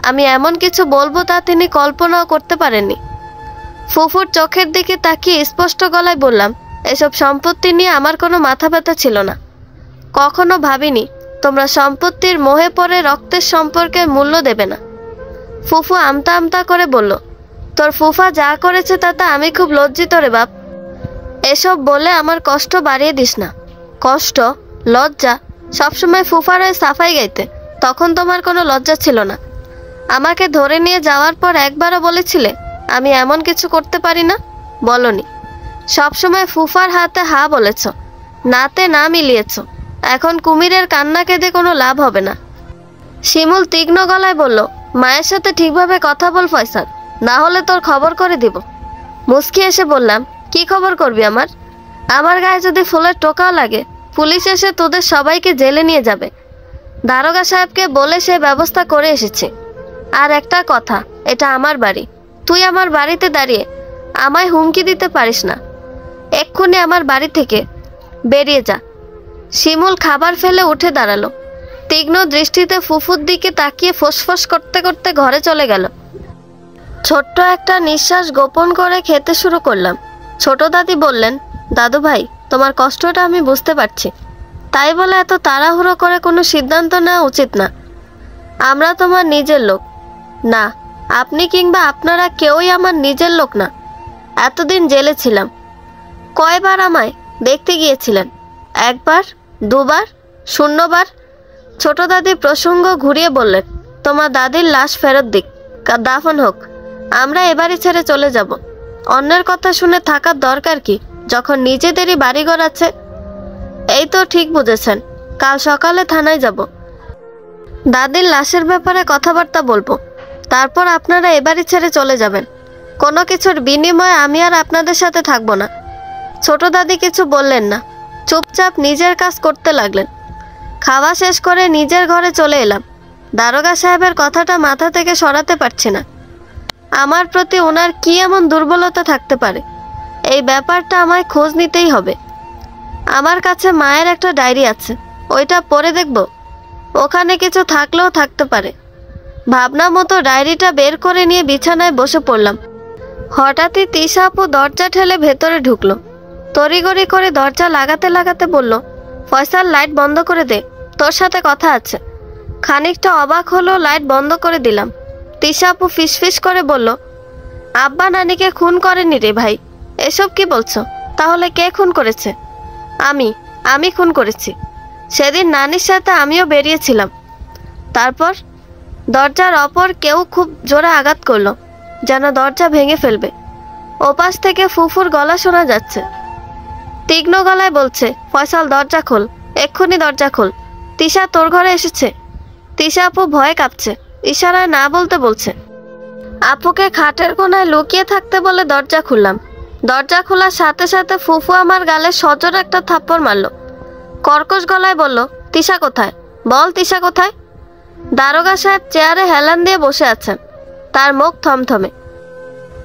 আমি এমন কিছু বলবো তা তিনি কল্পনাও করতে পারেননি। ফুফুর চোখের দিকে তাকিয়ে স্পষ্ট গলায় বললাম, এসব সম্পত্তি নিয়ে আমার কোনো মাথা ব্যথা ছিল না। কখনো ভাবিনি তোমরা সম্পত্তির মোহে পড়ে রক্তের সম্পর্কের মূল্য দেবে না। ফুফু আমতা আমতা করে বলল, তোর ফুফা যা করেছে তাতে আমি খুব লজ্জিত রে বাপ। এসব বলে আমার কষ্ট বাড়িয়ে দিস না। কষ্ট, লজ্জা, সবসময় ফুফার হয়ে সাফাই গাইতে, তখন তোমার কোনো লজ্জা ছিল না। আমাকে ধরে নিয়ে যাওয়ার পর একবারও বলেছিলে আমি এমন কিছু করতে পারি না? বলনি। সবসময় ফুফার হাতে হা বলেছ। নাতে না মিলিয়েছ, এখন কুমিরের কান্না কেঁদে কোনো লাভ হবে না। শিমুল তীক্ষ্ণ গলায় বলল, মায়ের সাথে ঠিকভাবে কথা বল ফয়সাল, না হলে তোর খবর করে দিব। মুস্কি এসে বললাম, কি খবর করবি আমার? আমার গায়ে যদি ফুলের টোকাও লাগে, পুলিশ এসে তোদের সবাইকে জেলে নিয়ে যাবে। দারোগা সাহেবকে বলে সে ব্যবস্থা করে এসেছি। আর একটা কথা, এটা আমার বাড়ি, তুই আমার বাড়িতে দাঁড়িয়ে আমায় হুমকি দিতে পারিস না। এক্ষুনি আমার বাড়ি থেকে বেরিয়ে যা। শিমুল খাবার ফেলে উঠে দাঁড়ালো। তীক্ষ্ণ দৃষ্টিতে ফুফুর দিকে তাকিয়ে ফোঁসফোঁস করতে করতে ঘরে চলে গেল। ছোট্ট একটা নিঃশ্বাস গোপন করে খেতে শুরু করলাম। ছোট দাদি বললেন, দাদু ভাই, তোমার কষ্টটা আমি বুঝতে পারছি, তাই বলে এত তাড়াহুড়ো করে কোনো সিদ্ধান্ত নেওয়া উচিত না। আমরা তোমার নিজের লোক না, আপনি কিংবা আপনারা কেউই আমার নিজের লোক না। এতদিন জেলে ছিলাম। কয়বার আমায় দেখতে গিয়েছিলেন? একবার, দুবার, 0 বার? ছোট দাদি প্রসঙ্গ ঘুরিয়ে বললেন, তোমার দাদির লাশ ফেরত দিক, দাফন হোক, আমরা এবারই ছেড়ে চলে যাব। অন্যের কথা শুনে থাকার দরকার কি, যখন নিজেদেরই বাড়িঘর আছে? এই তো ঠিক বুঝেছেন, কাল সকালে থানায় যাব, দাদির লাশের ব্যাপারে কথাবার্তা বলবো, তারপর আপনারা এবারই ছেড়ে চলে যাবেন। কোনো কিছুর বিনিময়ে আমি আর আপনাদের সাথে থাকবো না। ছোট দাদি কিছু বললেন না, চুপচাপ নিজের কাজ করতে লাগলেন। খাওয়া শেষ করে নিজের ঘরে চলে এলাম। দারোগা সাহেবের কথাটা মাথা থেকে সরাতে পারছি না। আমার প্রতি ওনার কি এমন দুর্বলতা থাকতে পারে? এই ব্যাপারটা আমায় খোঁজ নিতেই হবে। আমার কাছে মায়ের একটা ডায়েরি আছে, ওইটা পড়ে দেখব, ওখানে কিছু থাকলেও থাকতে পারে। ভাবনা মতো ডায়েরিটা বের করে নিয়ে বিছানায় বসে পড়লাম। হঠাৎই তিশা আপু দরজা ঠেলে ভেতরে ঢুকলো। তড়িঘড়ি করে দরজা লাগাতে লাগাতে বলল, ফয়সাল, লাইট বন্ধ করে দে, তোর সাথে কথা আছে। খানিকটা অবাক হলো, লাইট বন্ধ করে দিলাম। তিশা আপু ফিসফিস করে বলল, আব্বা নানিকে খুন করেনি রে ভাই। এসব কি বলছো? তাহলে কে খুন করেছে? আমি খুন করেছি। সেদিন নানির সাথে আমিও বেরিয়েছিলাম। তারপর দরজার অপর কেউ খুব জোরে আঘাত করলো, যেন দরজা ভেঙে ফেলবে। ওপাশ থেকে ফুফুর গলা শোনা যাচ্ছে, তীক্ষ্ণ গলায় বলছে, ফয়সাল, দরজা খোল, এক্ষুনি দরজা খোল। তিশা তোর ঘরে এসেছে। তিশা আপু ভয়ে কাঁপছে, ইশারায় না বলতে বলছে। আপুকে খাটের কোনায় লুকিয়ে থাকতে বলে দরজা খুললাম। দরজা খোলার সাথে সাথে ফুফু আমার গালে সজোরে একটা থাপ্পড় মারল। কর্কশ গলায় বলল, তিশা কোথায়? বল, তিশা কোথায়? দারোগা সাহেব চেয়ারে হেলান দিয়ে বসে আছেন, তার মুখ থমথমে।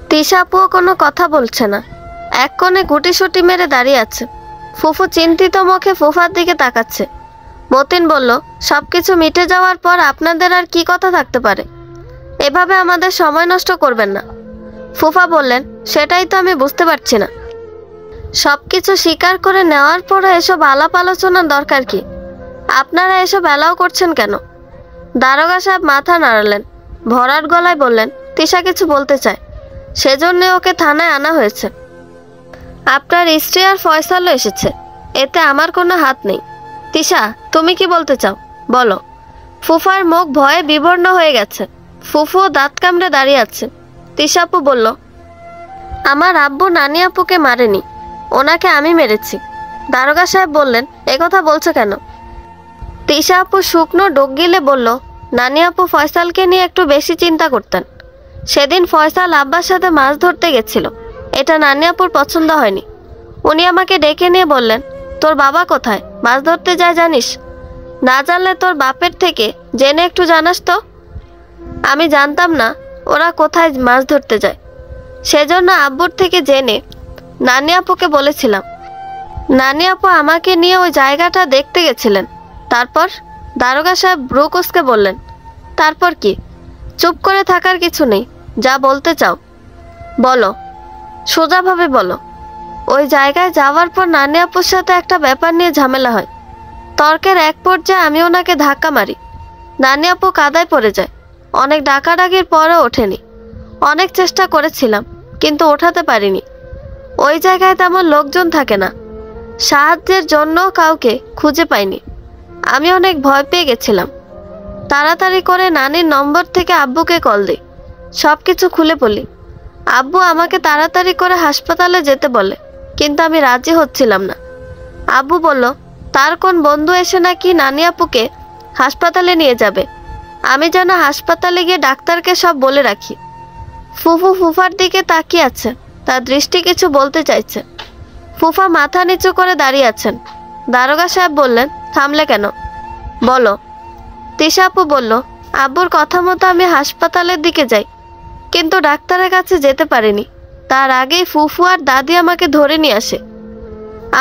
তিশা আপুও কোনো কথা বলছে না, এক কোণে গুটিসুটি মেরে দাঁড়িয়ে আছে। ফুফু চিন্তিত মুখে ফুফার দিকে তাকাচ্ছে। মতিন বলল, সবকিছু মিটে যাওয়ার পর আপনাদের আর কি কথা থাকতে পারে? এভাবে আমাদের সময় নষ্ট করবেন না। ফুফা বললেন, সেটাই তো আমি বুঝতে পারছি না। সবকিছু স্বীকার করে নেওয়ার পরে এসব আলাপ আলোচনার দরকার কি? আপনারা এসব অ্যালাউ করছেন কেন? দারোগা সাহেব মাথা নাড়ালেন, ভরাট গলায় বললেন, তিশা কিছু বলতে চায়, সেজন্য ওকে থানায় আনা হয়েছে। আপনার স্ত্রী আর ফয়সালও এসেছে, এতে আমার কোনো হাত নেই। তিশা, তুমি কি বলতে চাও, বলো। ফুফার মুখ ভয়ে বিবর্ণ হয়ে গেছে। ফুফু দাঁত কামড়ে দাঁড়িয়ে আছে। তিশা আপু বলল, আমার আব্বু নানি আপুকে মারেনি, ওনাকে আমি মেরেছি। দারোগা সাহেব বললেন, একথা বলছো কেন? তিশা আপু শুকনো ডোক গিলে বলল, নানি আপু ফয়সালকে নিয়ে একটু বেশি চিন্তা করতেন। সেদিন ফয়সাল আব্বার সাথে মাছ ধরতে গেছিল, এটা নানি আপুর পছন্দ হয়নি। উনি আমাকে ডেকে নিয়ে বললেন, তোর বাবা কোথায়, মাছ ধরতে যায় জানিস? না জানলে তোর বাপের থেকে জেনে একটু জানাস তো। আমি জানতাম না ওরা কোথায় মাছ ধরতে যায়, সেজন্য আব্বুর থেকে জেনে নানি আপুকে বলেছিলাম। নানি আপু আমাকে নিয়ে ওই জায়গাটা দেখতে গেছিলেন। তারপর? দারোগা সাহেব ব্রু কুঁচকে বললেন, তারপর কি? চুপ করে থাকার কিছু নেই, যা বলতে চাও বলো, সোজাভাবে বলো। ওই জায়গায় যাওয়ার পর নানি আপুর সাথে একটা ব্যাপার নিয়ে ঝামেলা হয়। তর্কের এক পর্যায়ে আমি ওনাকে ধাক্কা মারি। নানি আপু কাদায় পড়ে যায়। অনেক ডাকাডাকির পরেও ওঠেনি। অনেক চেষ্টা করেছিলাম, কিন্তু ওঠাতে পারিনি। ওই জায়গায় তেমন লোকজন থাকে না, সাহায্যের জন্য কাউকে খুঁজে পাইনি। আমি অনেক ভয় পেয়ে গেছিলাম। তাড়াতাড়ি করে নানির নম্বর থেকে আব্বুকে কল দিই, সব কিছু খুলে বলি। আব্বু আমাকে তাড়াতাড়ি করে হাসপাতালে যেতে বলে, কিন্তু আমি রাজি হচ্ছিলাম না। আব্বু বলল তার কোন বন্ধু এসে নাকি নানি আপুকে হাসপাতালে নিয়ে যাবে। আমি যেন হাসপাতালে গিয়ে ডাক্তারকে সব বলে রাখি। ফুফু ফুফার দিকে তাকিয়ে আছে, তার দৃষ্টি কিছু বলতে চাইছে। ফুফা মাথা নিচু করে দাঁড়িয়ে আছেন। দারোগা সাহেব বললেন, থামলে কেন, বলো। তিশা আপু বলল, আব্বুর কথা মতো আমি হাসপাতালের দিকে যাই, কিন্তু ডাক্তারের কাছে যেতে পারিনি। তার আগেই ফুফু আর দাদি আমাকে ধরে নিয়ে আসে।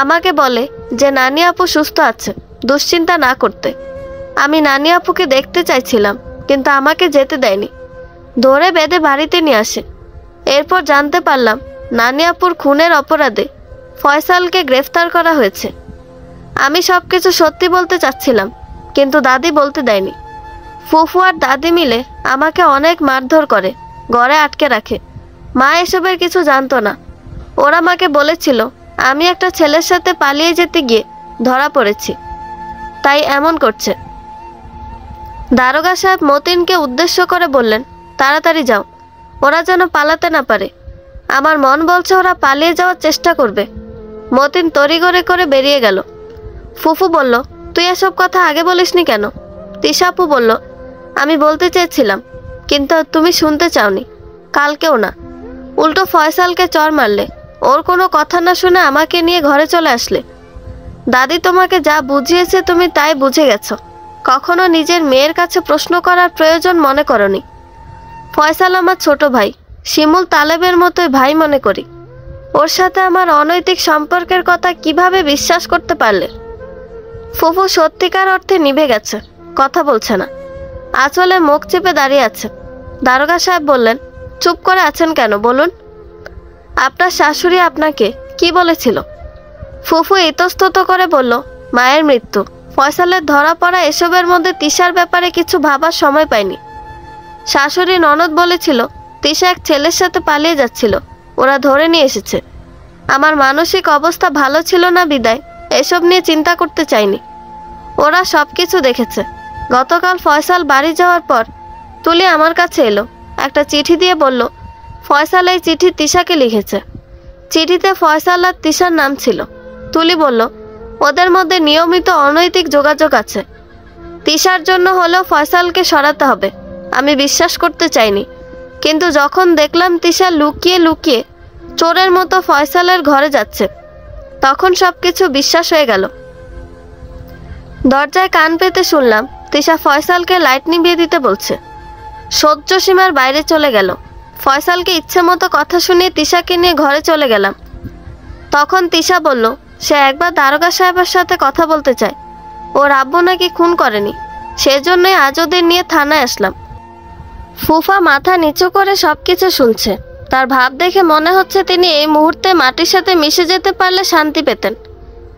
আমাকে বলে যে নানি আপু সুস্থ আছে, দুশ্চিন্তা না করতে। আমি নানি আপুকে দেখতে চাইছিলাম, কিন্তু আমাকে যেতে দেয়নি, ধরে বেঁধে বাড়িতে নিয়ে আসে। এরপর জানতে পারলাম নানি আপুর খুনের অপরাধে ফয়সালকে গ্রেফতার করা হয়েছে। আমি সব কিছু সত্যি বলতে চাচ্ছিলাম, কিন্তু দাদি বলতে দেয়নি। ফুফু আর দাদি মিলে আমাকে অনেক মারধর করে, ঘরে আটকে রাখে। মা এসবের কিছু জানতো না। ওরা মাকে বলেছিল আমি একটা ছেলের সাথে পালিয়ে যেতে গিয়ে ধরা পড়েছি, তাই এমন করছে। দারোগা সাহেব মতিনকে উদ্দেশ্য করে বললেন, তাড়াতাড়ি যাও, ওরা যেন পালাতে না পারে। আমার মন বলছে ওরা পালিয়ে যাওয়ার চেষ্টা করবে। মতিন তড়িঘড়ি করে বেরিয়ে গেল। ফুফু বলল, তুই এসব কথা আগে বলিসনি কেন? তিশা আপু বলল, আমি বলতে চেয়েছিলাম, কিন্তু তুমি শুনতে চাওনি। কালকেও না, উল্টো ফয়সালকে চর মারলে। ওর কোনো কথা না শুনে আমাকে নিয়ে ঘরে চলে আসলে। দাদি তোমাকে যা বুঝিয়েছে তুমি তাই বুঝে গেছো, কখনো নিজের মেয়ের কাছে প্রশ্ন করার প্রয়োজন মনে করনি। ফয়সাল আমার ছোট ভাই, শিমুল তালেবের মতোই ভাই মনে করি। ওর সাথে আমার অনৈতিক সম্পর্কের কথা কিভাবে বিশ্বাস করতে পারলে? ফুফু সত্যিকার অর্থে নিভে গেছে, কথা বলছে না, আঁচলে মুখ চেপে দাঁড়িয়ে আছে। দারোগা সাহেব বললেন, চুপ করে আছেন কেন, বলুন। আপনার শাশুড়ি আপনাকে কি বলেছিল? ফুফু ইতস্তত করে বলল, মায়ের মৃত্যু, ফয়সালের ধরা পড়া, এসবের মধ্যে তিশার ব্যাপারে কিছু ভাবার সময় পাইনি। শাশুড়ি ননদ বলেছিল তিশা এক ছেলের সাথে পালিয়ে যাচ্ছিল, ওরা ধরে নিয়ে এসেছে। আমার মানসিক অবস্থা ভালো ছিল না বিদায় এসব নিয়ে চিন্তা করতে চাইনি। ওরা সব কিছু দেখেছে। গতকাল ফয়সাল বাড়ি যাওয়ার পর তুলি আমার কাছে এলো, একটা চিঠি দিয়ে বলল ফয়সাল এই চিঠি তিশাকে লিখেছে। চিঠিতে ফয়সাল আর তিশার নাম ছিল। তুলি বলল, ওদের মধ্যে নিয়মিত অনৈতিক যোগাযোগ আছে। তিশার জন্য হলেও ফয়সালকে সরাতে হবে। আমি বিশ্বাস করতে চাইনি, কিন্তু যখন দেখলাম তিশা লুকিয়ে লুকিয়ে চোরের মতো ফয়সালের ঘরে যাচ্ছে, তখন সবকিছু বিশ্বাস হয়ে গেল। দরজায় কান পেতে শুনলাম তিশা ফয়সালকে লাইট নিভিয়ে দিতে বলছে। সহ্য সীমার বাইরে চলে গেল। ফয়সালকে ইচ্ছে মতো কথা শুনিয়ে তিশাকে নিয়ে ঘরে চলে গেলাম। তখন তিশা বলল সে একবার দারোগা সাহেবের সাথে কথা বলতে চায়। ওর আব্বু নাকি খুন করেনি, সেজন্যই আজ ওদের নিয়ে থানায় আসলাম। ফুফা মাথা নিচু করে সবকিছু শুনছে। তার ভাব দেখে মনে হচ্ছে তিনি এই মুহূর্তে মাটির সাথে মিশে যেতে পারলে শান্তি পেতেন।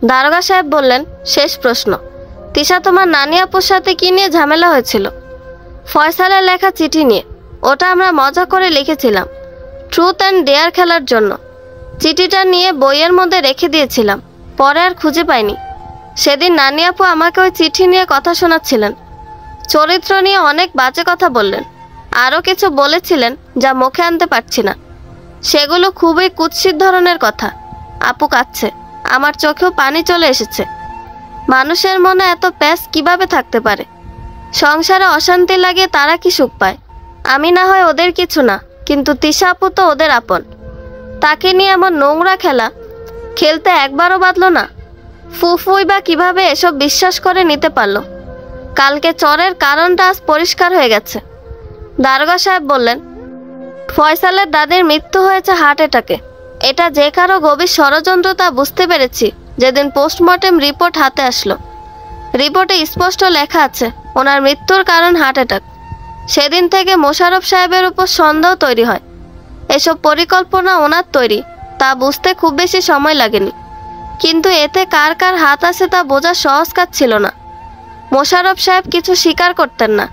দারোগা সাহেব বললেন, শেষ প্রশ্ন, তিশা তোমার নানি আপুর সাথে কি নিয়ে ঝামেলা হয়েছিল? ফয়সালের লেখা চিঠি নিয়ে। ওটা আমরা মজা করে লিখেছিলাম, ট্রুথ অ্যান্ড ডেয়ার খেলার জন্য। চিঠিটা নিয়ে বইয়ের মধ্যে রেখে দিয়েছিলাম, পরে আর খুঁজে পাইনি। সেদিন নানি আপু আমাকে ওই চিঠি নিয়ে কথা শোনাচ্ছিলেন। চরিত্র নিয়ে অনেক বাজে কথা বললেন, আরও কিছু বলেছিলেন যা মুখে আনতে পারছি না। সেগুলো খুবই কুৎসিত ধরনের কথা। আপু কাঁদছে, আমার চোখেও পানি চলে এসেছে। মানুষের মনে এত প্যাঁচ কিভাবে থাকতে পারে? সংসারে অশান্তি লাগে তারা কি সুখ পায়? আমি না হয় ওদের কিছু না, কিন্তু তিশা আপু তো ওদের আপন। তাকে নিয়ে এমন নোংরা খেলা খেলতে একবারও বাঁধল না। ফুফুই বা কিভাবে এসব বিশ্বাস করে নিতে পারলো? কালকে চরের কারণটা আজ পরিষ্কার হয়ে গেছে। দারোগা সাহেব বললেন, ফয়সালের দাদির মৃত্যু হয়েছে হার্ট অ্যাটাকে। এটা যে কারো গভীর ষড়যন্ত্র তা বুঝতে পেরেছি যেদিন পোস্টমর্টেম রিপোর্ট হাতে আসলো। রিপোর্টে স্পষ্ট লেখা আছে ওনার মৃত্যুর কারণ হার্ট অ্যাটাক। সেদিন থেকে মোশাররফ সাহেবের উপর সন্দেহ তৈরি হয়। এসব পরিকল্পনা ওনার তৈরি তা বুঝতে খুব বেশি সময় লাগেনি, কিন্তু এতে কার কার হাত আছে তা বোঝা সহজ কাজ ছিল না। মোশাররফ সাহেব কিছু স্বীকার করতেন না।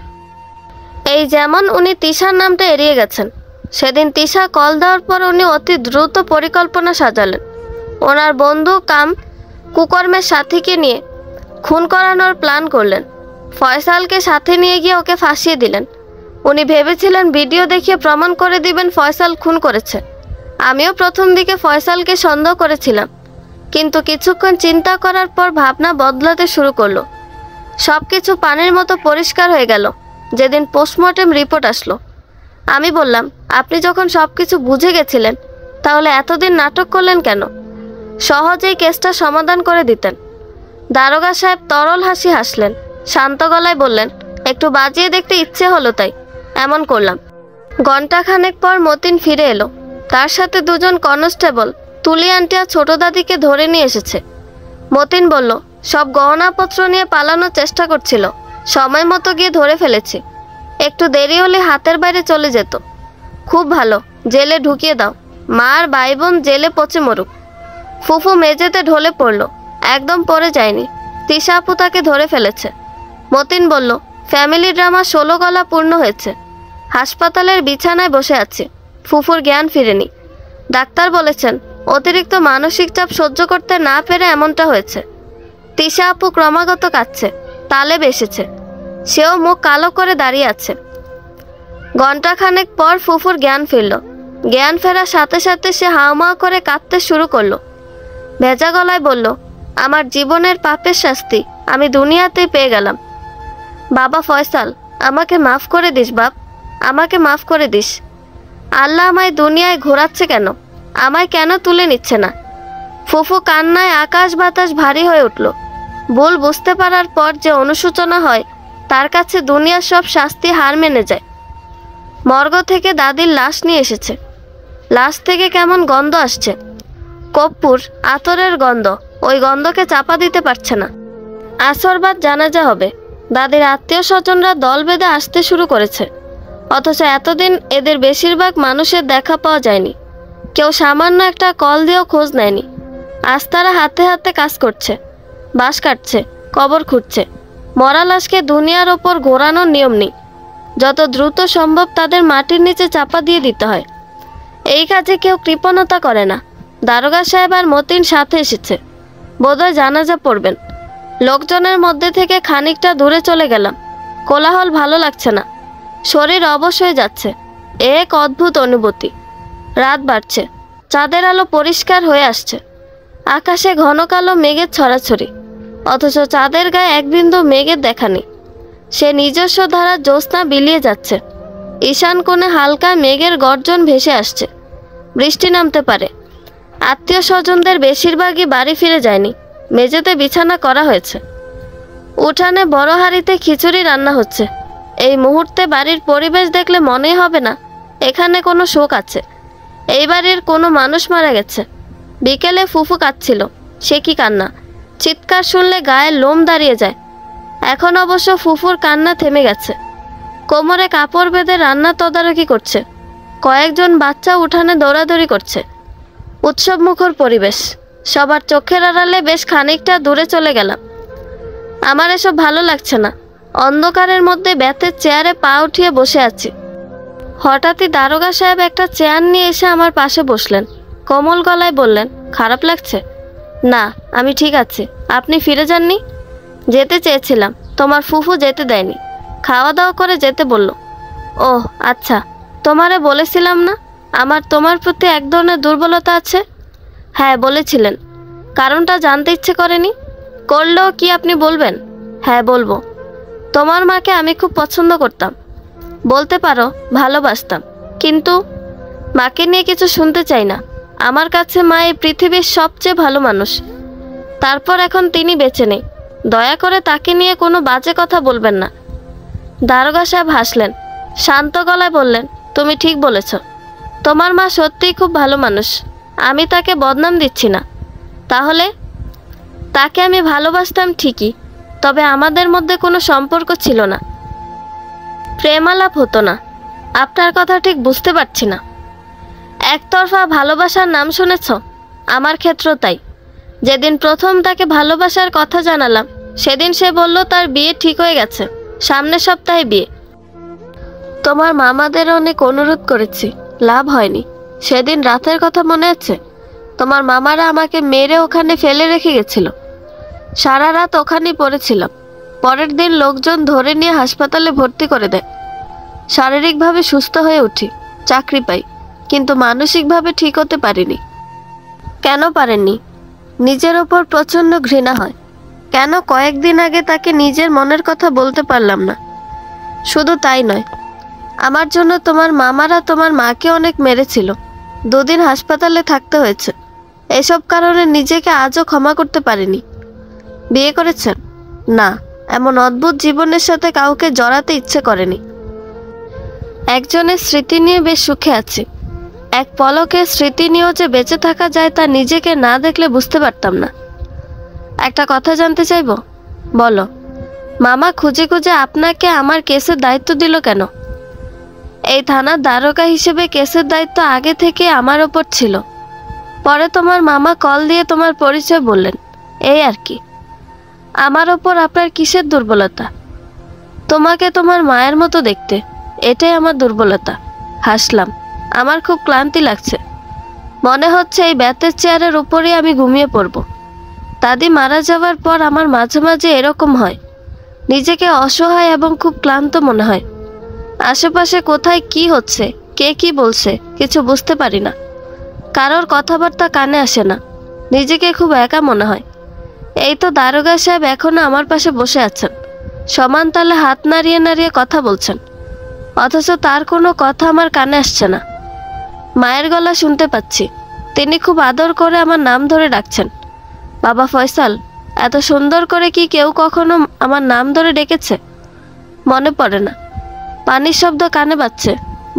এই যেমন উনি তিশার নামটা এড়িয়ে গেছেন। সেদিন তিশা কল দেওয়ার পর উনি অতি দ্রুত পরিকল্পনা সাজালেন। ওনার বন্ধু কাম কুকর্মের সাথীকে নিয়ে খুন করানোর প্ল্যান করলেন। ফয়সালকে সাথে নিয়ে গিয়ে ওকে ফাঁসিয়ে দিলেন। উনি ভেবেছিলেন ভিডিও দেখিয়ে প্রমাণ করে দিবেন ফয়সাল খুন করেছে। আমিও প্রথম দিকে ফয়সালকে সন্দেহ করেছিলাম, কিন্তু কিছুক্ষণ চিন্তা করার পর ভাবনা বদলাতে শুরু করলো। সবকিছু পানির মতো পরিষ্কার হয়ে গেল যেদিন পোস্টমর্টেম রিপোর্ট আসলো। আমি বললাম, আপনি যখন সবকিছু বুঝে গেছিলেন তাহলে এতদিন নাটক করলেন কেন? সহজেই কেসটা সমাধান করে দিতেন। দারোগা সাহেব তরল হাসি হাসলেন, শান্ত গলায় বললেন, একটু বাজিয়ে দেখতে ইচ্ছে হলো তাই এমন করলাম। ঘণ্টাখানেক পর মতিন ফিরে এলো। তার সাথে দুজন কনস্টেবল তুলি আন্টি আর ছোট দাদিকে ধরে নিয়ে এসেছে। মতিন বলল, সব গহনাপত্র নিয়ে পালানোর চেষ্টা করছিল, সময় মতো গিয়ে ধরে ফেলেছি। একটু দেরি হলে হাতের বাইরে চলে যেত। খুব ভালো, জেলে ঢুকিয়ে দাও। মা আর ভাই বোন জেলে পচে মরুক। ফুফু মেঝেতে ঢলে পড়ল, একদম পড়ে যায়নি। তিশা আপু তাকে ধরে ফেলেছে। মতিন বলল, ফ্যামিলি ড্রামা 16 গলা পূর্ণ হয়েছে। হাসপাতালের বিছানায় বসে আছে, ফুফুর জ্ঞান ফিরেনি। ডাক্তার বলেছেন অতিরিক্ত মানসিক চাপ সহ্য করতে না পেরে এমনটা হয়েছে। তিশা আপু ক্রমাগত কাঁদছে, তালে বেসেছে। সেও মুখ কালো করে দাঁড়িয়ে আছে। ঘণ্টাখানেক পর ফুফুর জ্ঞান ফিরল। জ্ঞান ফেরার সাথে সাথে সে হাউমাউ করে কাঁদতে শুরু করলো। ভেজা গলায় বলল, আমার জীবনের পাপের শাস্তি আমি দুনিয়াতেই পেয়ে গেলাম। বাবা ফয়সাল, আমাকে মাফ করে দিস বাপ, আমাকে মাফ করে দিস। আল্লাহ আমায় দুনিয়ায় ঘোরাচ্ছে কেন? আমায় কেন তুলে নিচ্ছে না? ফুফু কান্নায় আকাশ বাতাস ভারী হয়ে উঠল। ভুল বুঝতে পারার পর যে অনুশোচনা হয়, তার কাছে দুনিয়ার সব শাস্তি হার মেনে যায়। মর্গ থেকে দাদির লাশ নিয়ে এসেছে। লাশ থেকে কেমন গন্ধ আসছে, কর্পূর আতরের গন্ধ। ওই গন্ধকে চাপা দিতে পারছে না। আসরবাদ জানাজা হবে। দাদির আত্মীয় স্বজনরা দল বেঁধে আসতে শুরু করেছে। অথচ এতদিন এদের বেশিরভাগ মানুষের দেখা পাওয়া যায়নি। কেউ সামান্য একটা কল দিয়েও খোঁজ নেয়নি। আজ তারা হাতে হাতে কাজ করছে, বাঁশ কাটছে, কবর খুঁড়ছে। মরা লাশকে দুনিয়ার ওপর ঘোরানোর নিয়ম নেই। যত দ্রুত সম্ভব তাদের মাটির নিচে চাপা দিয়ে দিতে হয়। এই কাজে কেউ কৃপণতা করে না। দারোগা সাহেব আর মতিন সাথে এসেছে, বোধহয় জানাজা পড়বেন। লোকজনের মধ্যে থেকে খানিকটা দূরে চলে গেলাম। কোলাহল ভালো লাগছে না, শরীর অবশ হয়ে যাচ্ছে। এক অদ্ভুত অনুভূতি। রাত বাড়ছে, চাঁদের আলো পরিষ্কার হয়ে আসছে। আকাশে ঘন কালো মেঘের ছড়াছড়ি, অথচ চাঁদের গায়ে এক বিন্দু মেঘের দেখা নেই। সে নিজস্ব ধারার জ্যোৎস্না বিলিয়ে যাচ্ছে। ঈশান কোণে হালকা মেঘের গর্জন ভেসে আসছে। বৃষ্টি নামতে পারে। আত্মীয় স্বজনদের বেশিরভাগই বাড়ি ফিরে যায়নি। মেঝেতে বিছানা করা হয়েছে। উঠানে বড় হাঁড়িতে খিচুড়ি রান্না হচ্ছে। এই মুহূর্তে বাড়ির পরিবেশ দেখলে মনেই হবে না এখানে কোনো শোক আছে। এই বাড়ির কোনো মানুষ মারা গেছে। বিকেলে ফুফু কাঁদছিল, সে কি কান্না! চিৎকার শুনলে গায়ের লোম দাঁড়িয়ে যায়। এখন অবশ্য ফুফুর কান্না থেমে গেছে। কোমরে কাপড় বেঁধে রান্না তদারকি করছে। কয়েকজন বাচ্চা উঠানে দৌড়াদৌড়ি করছে। উৎসবমুখর পরিবেশ। সবার চোখের আড়ালে বেশ খানিকটা দূরে চলে গেলাম। আমার এসব ভালো লাগছে না। অন্ধকারের মধ্যে বেতের চেয়ারে পা উঠিয়ে বসে আছি। হঠাৎই দারোগা সাহেব একটা চেয়ার নিয়ে এসে আমার পাশে বসলেন। কোমল গলায় বললেন, খারাপ লাগছে? না, আমি ঠিক আছি। আপনি ফিরে যাননি? যেতে চেয়েছিলাম, তোমার ফুফু যেতে দেয়নি। খাওয়া দাওয়া করে যেতে বলল। ওহ আচ্ছা, তোমারে বলেছিলাম না আমার তোমার প্রতি এক ধরনের দুর্বলতা আছে? হ্যাঁ বলেছিলেন। কারণটা জানতে ইচ্ছে করেনি? করলেও কি আপনি বলবেন? হ্যাঁ বলবো। তোমার মাকে আমি খুব পছন্দ করতাম, বলতে পারো ভালোবাসতাম। কিন্তু মাকে নিয়ে কিছু শুনতে চাই না। আমার কাছে মা এই পৃথিবীর সবচেয়ে ভালো মানুষ। তারপর এখন তিনি বেঁচে নেই। দয়া করে তাকে নিয়ে কোনো বাজে কথা বলবেন না। দারোগা সাহেব হাসলেন, শান্ত গলায় বললেন, তুমি ঠিক বলেছ। তোমার মা সত্যিই খুব ভালো মানুষ। আমি তাকে বদনাম দিচ্ছি না। তাহলে? তাকে আমি ভালোবাসতাম ঠিকই, তবে আমাদের মধ্যে কোনো সম্পর্ক ছিল না। প্রেমালাপ হতো না। আপনার কথা ঠিক বুঝতে পারছি না। একতরফা ভালোবাসার নাম শুনেছ? আমার ক্ষেত্র তাই। যেদিন প্রথম তাকে ভালোবাসার কথা জানালাম, সেদিন সে বলল তার বিয়ে ঠিক হয়ে গেছে, সামনের সপ্তাহে বিয়ে। তোমার মামাদের অনেক অনুরোধ করেছি, লাভ হয়নি। সেদিন রাতের কথা মনে আছে? তোমার মামারা আমাকে মেরে ওখানে ফেলে রেখে গেছিল। সারা রাত ওখানেই পড়েছিলাম। পরের দিন লোকজন ধরে নিয়ে হাসপাতালে ভর্তি করে দেয়। শারীরিকভাবে সুস্থ হয়ে উঠি, চাকরি পাই, কিন্তু মানসিকভাবে ঠিক হতে পারিনি। কেন পারেননি? নিজের ওপর প্রচণ্ড ঘৃণা হয়। কেন কয়েকদিন আগে তাকে নিজের মনের কথা বলতে পারলাম না। শুধু তাই নয়, আমার জন্য তোমার মামারা তোমার মাকে অনেক মেরেছিল, 2 দিন হাসপাতালে থাকতে হয়েছে। এসব কারণে নিজেকে আজও ক্ষমা করতে পারিনি। বিয়ে করেছেন? না, এমন অদ্ভুত জীবনের সাথে কাউকে জড়াতে ইচ্ছে করেনি। একজনের স্মৃতি নিয়ে বেশ সুখে আছি। এক পলকের স্মৃতি নিয়েও যে বেঁচে থাকা যায় তা নিজেকে না দেখলে বুঝতে পারতাম না। একটা কথা জানতে চাইবো? বলো। মামা খুঁজে খুঁজে আপনাকে আমার কেসের দায়িত্ব দিল কেন? এই থানার দারোগা হিসেবে কেসের দায়িত্ব আগে থেকে আমার ওপর ছিল। পরে তোমার মামা কল দিয়ে তোমার পরিচয় বললেন, এই আর কি। আমার ওপর আপনার কিসের দুর্বলতা? তোমাকে তোমার মায়ের মতো দেখতে, এটাই আমার দুর্বলতা। হাসলাম। আমার খুব ক্লান্তি লাগছে। মনে হচ্ছে এই বেতের চেয়ারের উপরেই আমি ঘুমিয়ে পড়ব। দাদি মারা যাওয়ার পর আমার মাঝে মাঝে এরকম হয়। নিজেকে অসহায় এবং খুব ক্লান্ত মনে হয়। আশেপাশে কোথায় কি হচ্ছে, কে কি বলছে কিছু বুঝতে পারি না। কারোর কথাবার্তা কানে আসে না। নিজেকে খুব একা মনে হয়। এই তো দারোগা সাহেব এখনো আমার পাশে বসে আছেন, সমান তালে হাত নাড়িয়ে নাড়িয়ে কথা বলছেন, অথচ তার কোনো কথা আমার কানে আসছে না। মায়ের গলা শুনতে পাচ্ছি। তিনি খুব আদর করে আমার নাম ধরে ডাকছেন, বাবা ফয়সাল। এত সুন্দর করে কি কেউ কখনো আমার নাম ধরে ডেকেছে? মনে পড়ে না। পানির শব্দ কানে বাজছে।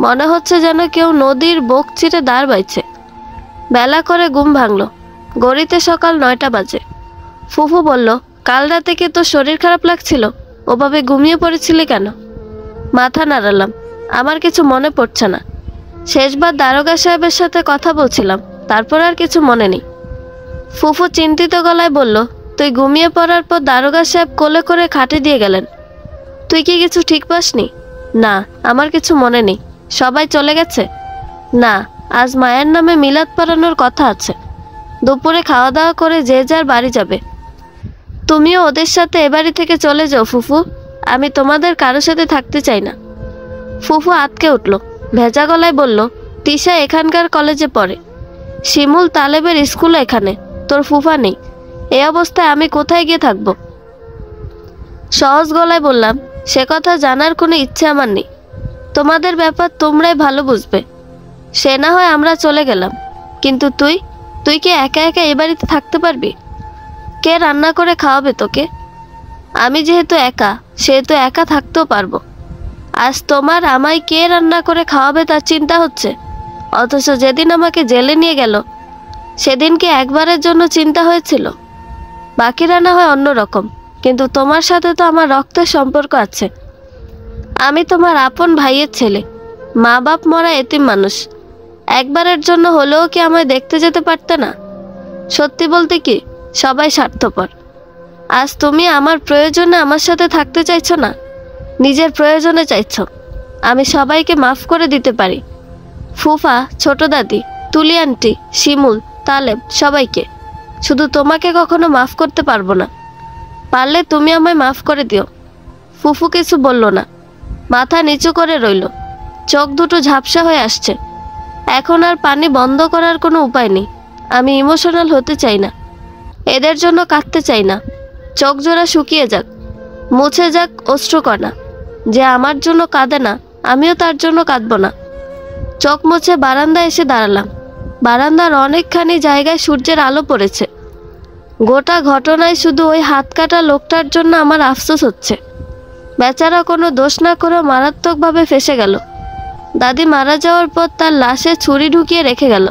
মনে হচ্ছে যেন কেউ নদীর বুক চিরে দাঁড় বাইছে। বেলা করে ঘুম ভাঙল। ঘড়িতে সকাল 9টা বাজে। ফুফু বলল, কাল রাতে কি তোর শরীর খারাপ লাগছিল? ওভাবে ঘুমিয়ে পড়েছিলি কেন? মাথা নাড়ালাম। আমার কিছু মনে পড়ছে না। শেষবার দারোগা সাহেবের সাথে কথা বলছিলাম, তারপর আর কিছু মনে নেই। ফুফু চিন্তিত গলায় বলল, তুই ঘুমিয়ে পড়ার পর দারোগা সাহেব কোলে করে খাটে দিয়ে গেলেন। তুই কি কিছু ঠিক পাসনি? না, আমার কিছু মনে নেই। সবাই চলে গেছে? না, আজ মায়ের নামে মিলাদ পড়ানোর কথা আছে। দুপুরে খাওয়া দাওয়া করে যে যার বাড়ি যাবে। তুমিও ওদের সাথে এ বাড়ি থেকে চলে যাও ফুফু। আমি তোমাদের কারোর সাথে থাকতে চাই না। ফুফু আঁতকে উঠল। ভেজা গলায় বলল, তিশা এখানকার কলেজে পড়ে। শিমুল তালেবের স্কুল এখানে। তোর ফুফা নেই। এই অবস্থায় আমি কোথায় গিয়ে থাকবো? সহজ গলায় বললাম, সে কথা জানার কোনো ইচ্ছে আমার নেই। তোমাদের ব্যাপার তোমরাই ভালো বুঝবে। সে না হয় আমরা চলে গেলাম, কিন্তু তুই কি একা একা এ বাড়িতে থাকতে পারবি? কে রান্না করে খাওয়াবে তোকে? আমি যেহেতু একা, সেহেতু একা থাকতেও পারবো। আজ তোমার আমায় কে রান্না করে খাওয়াবে তার চিন্তা হচ্ছে, অথচ যেদিন আমাকে জেলে নিয়ে গেল সেদিন কি একবারের জন্য চিন্তা হয়েছিল? বাকিরা না হয় অন্যরকম, কিন্তু তোমার সাথে তো আমার রক্তের সম্পর্ক আছে। আমি তোমার আপন ভাইয়ের ছেলে। মা বাপ মরা এতিম মানুষ। একবারের জন্য হলেও কি আমায় দেখতে যেতে পারতে না? সত্যি বলতে কি, সবাই স্বার্থপর। আজ তুমি আমার প্রয়োজনে আমার সাথে থাকতে চাইছো না, নিজের প্রয়োজনে চাইছো। আমি সবাইকে মাফ করে দিতে পারি। ফুফা, ছোট দাদি, তুলি আন্টি, শিমুল, তালেব, সবাইকে। শুধু তোমাকে কখনো মাফ করতে পারবো না। পারলে তুমি আমায় মাফ করে দিও। ফুফু কিছু বলল না। মাথা নিচু করে রইল। চোখ দুটো ঝাপসা হয়ে আসছে। এখন আর পানি বন্ধ করার কোনো উপায় নেই। আমি ইমোশনাল হতে চাই না। এদের জন্য কাঁদতে চাই না। চোখ জোড়া শুকিয়ে যাক, মুছে যাক অশ্রুকণা। যে আমার জন্য কাঁদে না, আমিও তার জন্য কাঁদব না। চোখ মুছে বারান্দায় এসে দাঁড়ালাম। বারান্দার অনেকখানি জায়গায় সূর্যের আলো পড়েছে। গোটা ঘটনায় শুধু ওই হাত কাটা লোকটার জন্য আমার আফসোস হচ্ছে। বেচারা কোনো দোষ না করে মারাত্মকভাবে ফেঁসে গেল। দাদি মারা যাওয়ার পর তার লাশে ছুরি ঢুকিয়ে রেখে গেল।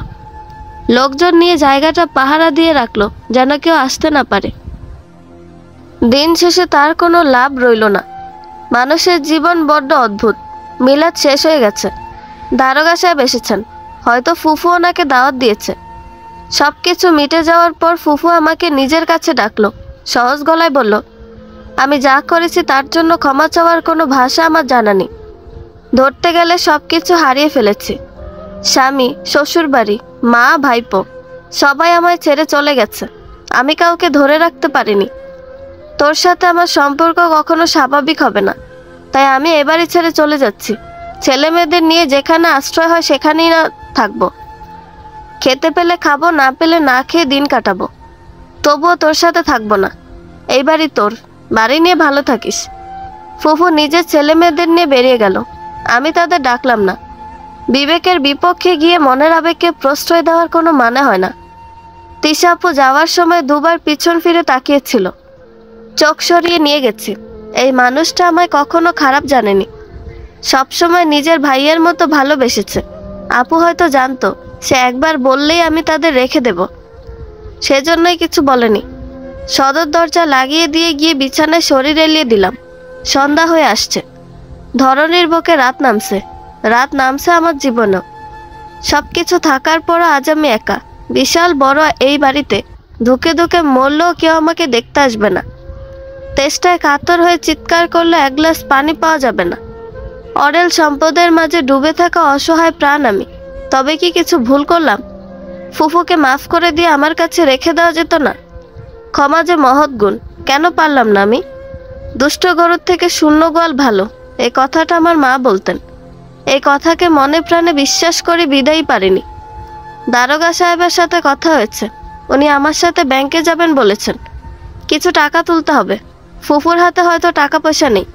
লোকজন নিয়ে জায়গাটা পাহারা দিয়ে রাখলো যেন কেউ আসতে না পারে। দিন শেষে তার কোনো লাভ রইল না। মানুষের জীবন বড্ড অদ্ভুত। মিলাদ শেষ হয়ে গেছে। দারোগা সাহেব এসেছেন। হয়তো ফুফু ওনাকে দাওয়াত দিয়েছে। সব কিছু মিটে যাওয়ার পর ফুফু আমাকে নিজের কাছে ডাকলো। সহজ গলায় বলল, আমি যা করেছি তার জন্য ক্ষমা চাওয়ার কোনো ভাষা আমার জানা নেই। ধরতে গেলে সব কিছু হারিয়ে ফেলেছি। স্বামী, শ্বশুরবাড়ি, মা, ভাইপো সবাই আমায় ছেড়ে চলে গেছে। আমি কাউকে ধরে রাখতে পারিনি। তোর সাথে আমার সম্পর্ক কখনো স্বাভাবিক হবে না। তাই আমি এবারই ছেড়ে চলে যাচ্ছি। ছেলে মেয়েদের নিয়ে যেখানে আশ্রয় হয় সেখানেই না থাকবো। খেতে পেলে খাবো, না পেলে না খেয়ে দিন কাটাবো। তবুও তোর সাথে থাকবো না। এই বাড়ি তোর, বাড়ি নিয়ে ভালো থাকিস। ফুফু নিজের ছেলে মেয়েদের নিয়ে বেরিয়ে গেল। আমি তাদের ডাকলাম না। বিবেকের বিপক্ষে গিয়ে মনের আবেগকে প্রশ্রয় দেওয়ার কোনো মানে হয় না। তিশা আপু যাওয়ার সময় দুবার পিছন ফিরে তাকিয়েছিল। চোখ সরিয়ে নিয়ে গেছি। এই মানুষটা আমায় কখনো খারাপ জানেনি, সবসময় নিজের ভাইয়ের মতো ভালোবেসেছে। আপু হয়তো জানতো সে একবার বললেই আমি তাদের রেখে দেব, সেজন্যই কিছু বলেনি। সদর দরজা লাগিয়ে দিয়ে গিয়ে বিছানায় শরীর এলিয়ে দিলাম। সন্ধ্যা হয়ে আসছে। ধরনীর বুকে রাত নামছে আমার জীবনেও। সবকিছু থাকার পরও আজ আমি একা। বিশাল বড় এই বাড়িতে ধুকে ধুকে মরলেও কেউ আমাকে দেখতে আসবে না। তেষ্টায় কাতর হয়ে চিৎকার করলে এক গ্লাস পানি পাওয়া যাবে না। অরেল সম্পদের মাঝে ডুবে থাকা অসহায় প্রাণ আমি। তবে কি কিছু ভুল করলাম? ফুফুকে মাফ করে দিয়ে আমার কাছে রেখে দেওয়া যেত না? ক্ষমা যে মহৎ গুণ, কেন পারলাম না আমি? দুষ্ট গরুর থেকে শূন্য গোয়াল ভালো, এই কথাটা আমার মা বলতেন। এই কথাকে মনে প্রাণে বিশ্বাস করে বিদায়ই পারিনি। দারোগা সাহেবের সাথে কথা হয়েছে। উনি আমার সাথে ব্যাংকে যাবেন বলেছেন। কিছু টাকা তুলতে হবে। ফুফুর হাতে হয়তো টাকা পয়সা নেই,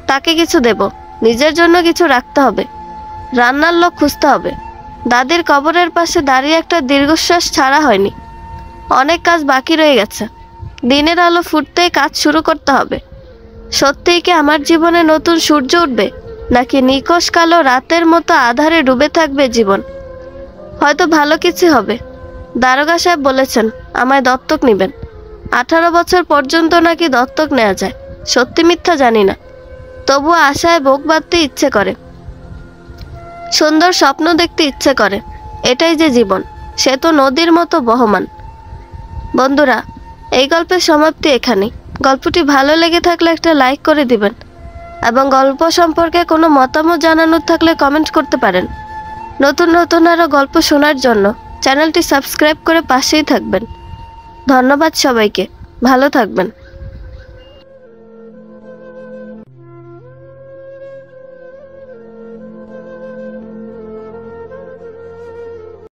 তাকে কিছু দেব। নিজের জন্য কিছু রাখতে হবে। রান্নার লোক খুঁজতে হবে। দাদির কবরের পাশে দাঁড়িয়ে একটা দীর্ঘশ্বাস ছাড়া হয়নি। অনেক কাজ বাকি রয়ে গেছে। দিনের আলো ফুটতেই কাজ শুরু করতে হবে। সত্যিই কি আমার জীবনে নতুন সূর্য উঠবে, নাকি নিকষ কালো রাতের মতো আধারে ডুবে থাকবে জীবন? হয়তো ভালো কিছু হবে। দারোগা সাহেব বলেছেন আমায় দত্তক নেবেন। 18 বছর পর্যন্ত নাকি দত্তক নেওয়া যায়। সত্যি মিথ্যা জানি না, তবুও আশায় বুক বাঁধতে ইচ্ছে করে। সুন্দর স্বপ্ন দেখতে ইচ্ছে করে। এটাই যে জীবন, সে তো নদীর মতো বহমান। বন্ধুরা, এই গল্পের সমাপ্তি এখানে। গল্পটি ভালো লেগে থাকলে একটা লাইক করে দিবেন, এবং গল্প সম্পর্কে কোনো মতামত জানানোর থাকলে কমেন্ট করতে পারেন। নতুন নতুন আরও গল্প শোনার জন্য চ্যানেলটি সাবস্ক্রাইব করে পাশেই থাকবেন। ধন্যবাদ সবাইকে। ভালো থাকবেন।